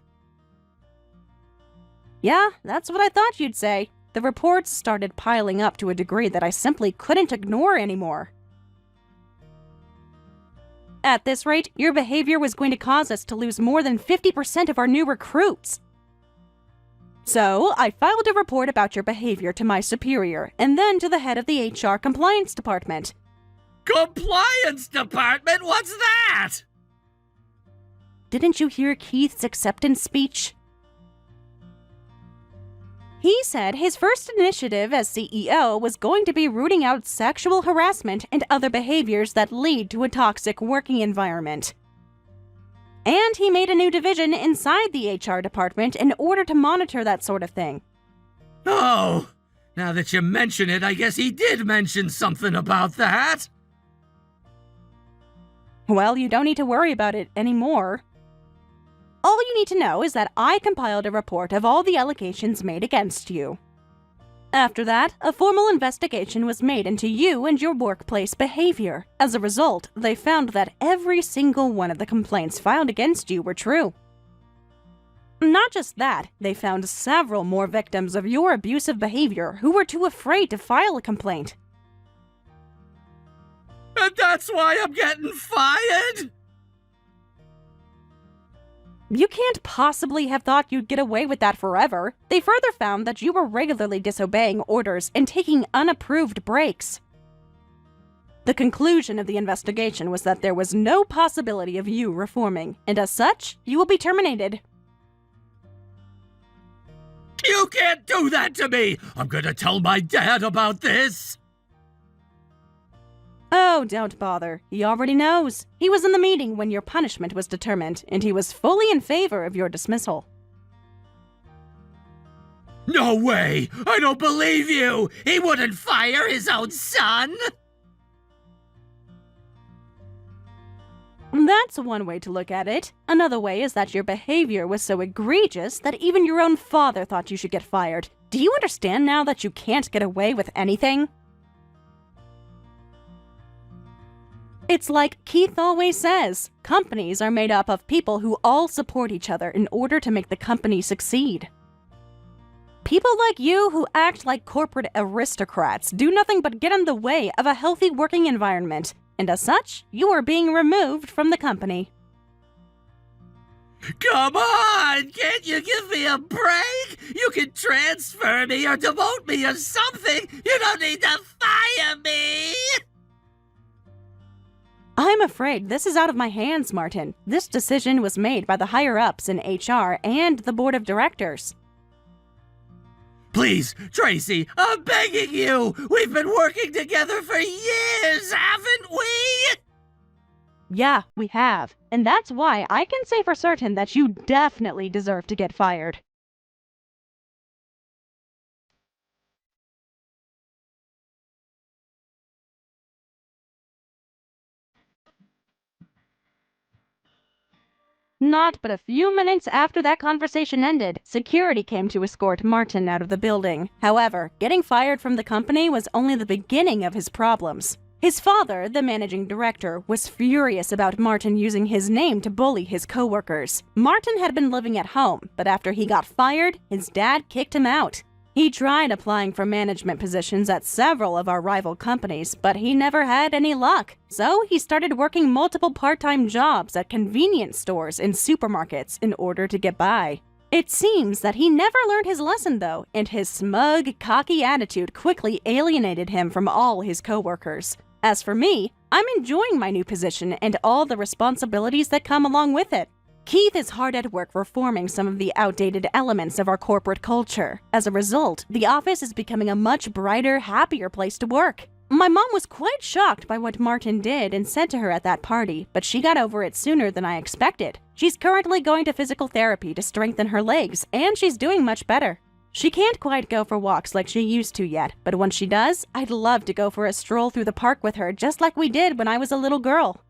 Speaker 2: Yeah, that's what I thought you'd say. The reports started piling up to a degree that I simply couldn't ignore anymore. At this rate, your behavior was going to cause us to lose more than 50% of our new recruits. So, I filed a report about your behavior to my superior, and then to the head of the HR compliance department.
Speaker 1: Compliance department? What's that?
Speaker 2: Didn't you hear Keith's acceptance speech? He said his first initiative as CEO was going to be rooting out sexual harassment and other behaviors that lead to a toxic working environment. And he made a new division inside the HR department in order to monitor that sort of thing.
Speaker 1: Oh, now that you mention it, I guess he did mention something about that.
Speaker 2: Well, you don't need to worry about it anymore. All you need to know is that I compiled a report of all the allegations made against you. After that, a formal investigation was made into you and your workplace behavior. As a result, they found that every single one of the complaints filed against you were true. Not just that, they found several more victims of your abusive behavior who were too afraid to file a complaint.
Speaker 1: And that's why I'm getting fired?
Speaker 2: You can't possibly have thought you'd get away with that forever. They further found that you were regularly disobeying orders and taking unapproved breaks. The conclusion of the investigation was that there was no possibility of you reforming, and as such, you will be terminated.
Speaker 1: You can't do that to me! I'm gonna tell my dad about this!
Speaker 2: Oh, don't bother. He already knows. He was in the meeting when your punishment was determined, and he was fully in favor of your dismissal.
Speaker 1: No way! I don't believe you! He wouldn't fire his own son!
Speaker 2: That's one way to look at it. Another way is that your behavior was so egregious that even your own father thought you should get fired. Do you understand now that you can't get away with anything? It's like Keith always says, companies are made up of people who all support each other in order to make the company succeed. People like you who act like corporate aristocrats do nothing but get in the way of a healthy working environment, and as such, you are being removed from the company.
Speaker 1: Come on! Can't you give me a break? You can transfer me or demote me or something! You don't need to fire me!
Speaker 2: I'm afraid this is out of my hands, Martin. This decision was made by the higher-ups in HR and the board of directors.
Speaker 1: Please, Tracy, I'm begging you! We've been working together for years, haven't we?
Speaker 2: Yeah, we have. And that's why I can say for certain that you definitely deserve to get fired. Not but a few minutes after that conversation ended, security came to escort Martin out of the building. However, getting fired from the company was only the beginning of his problems. His father, the managing director, was furious about Martin using his name to bully his coworkers. Martin had been living at home, but after he got fired, his dad kicked him out. He tried applying for management positions at several of our rival companies, but he never had any luck. So he started working multiple part-time jobs at convenience stores and supermarkets in order to get by. It seems that he never learned his lesson though, and his smug, cocky attitude quickly alienated him from all his coworkers. As for me, I'm enjoying my new position and all the responsibilities that come along with it. Keith is hard at work reforming some of the outdated elements of our corporate culture. As a result, the office is becoming a much brighter, happier place to work. My mom was quite shocked by what Martin did and said to her at that party, but she got over it sooner than I expected. She's currently going to physical therapy to strengthen her legs, and she's doing much better. She can't quite go for walks like she used to yet, but when she does, I'd love to go for a stroll through the park with her just like we did when I was a little girl.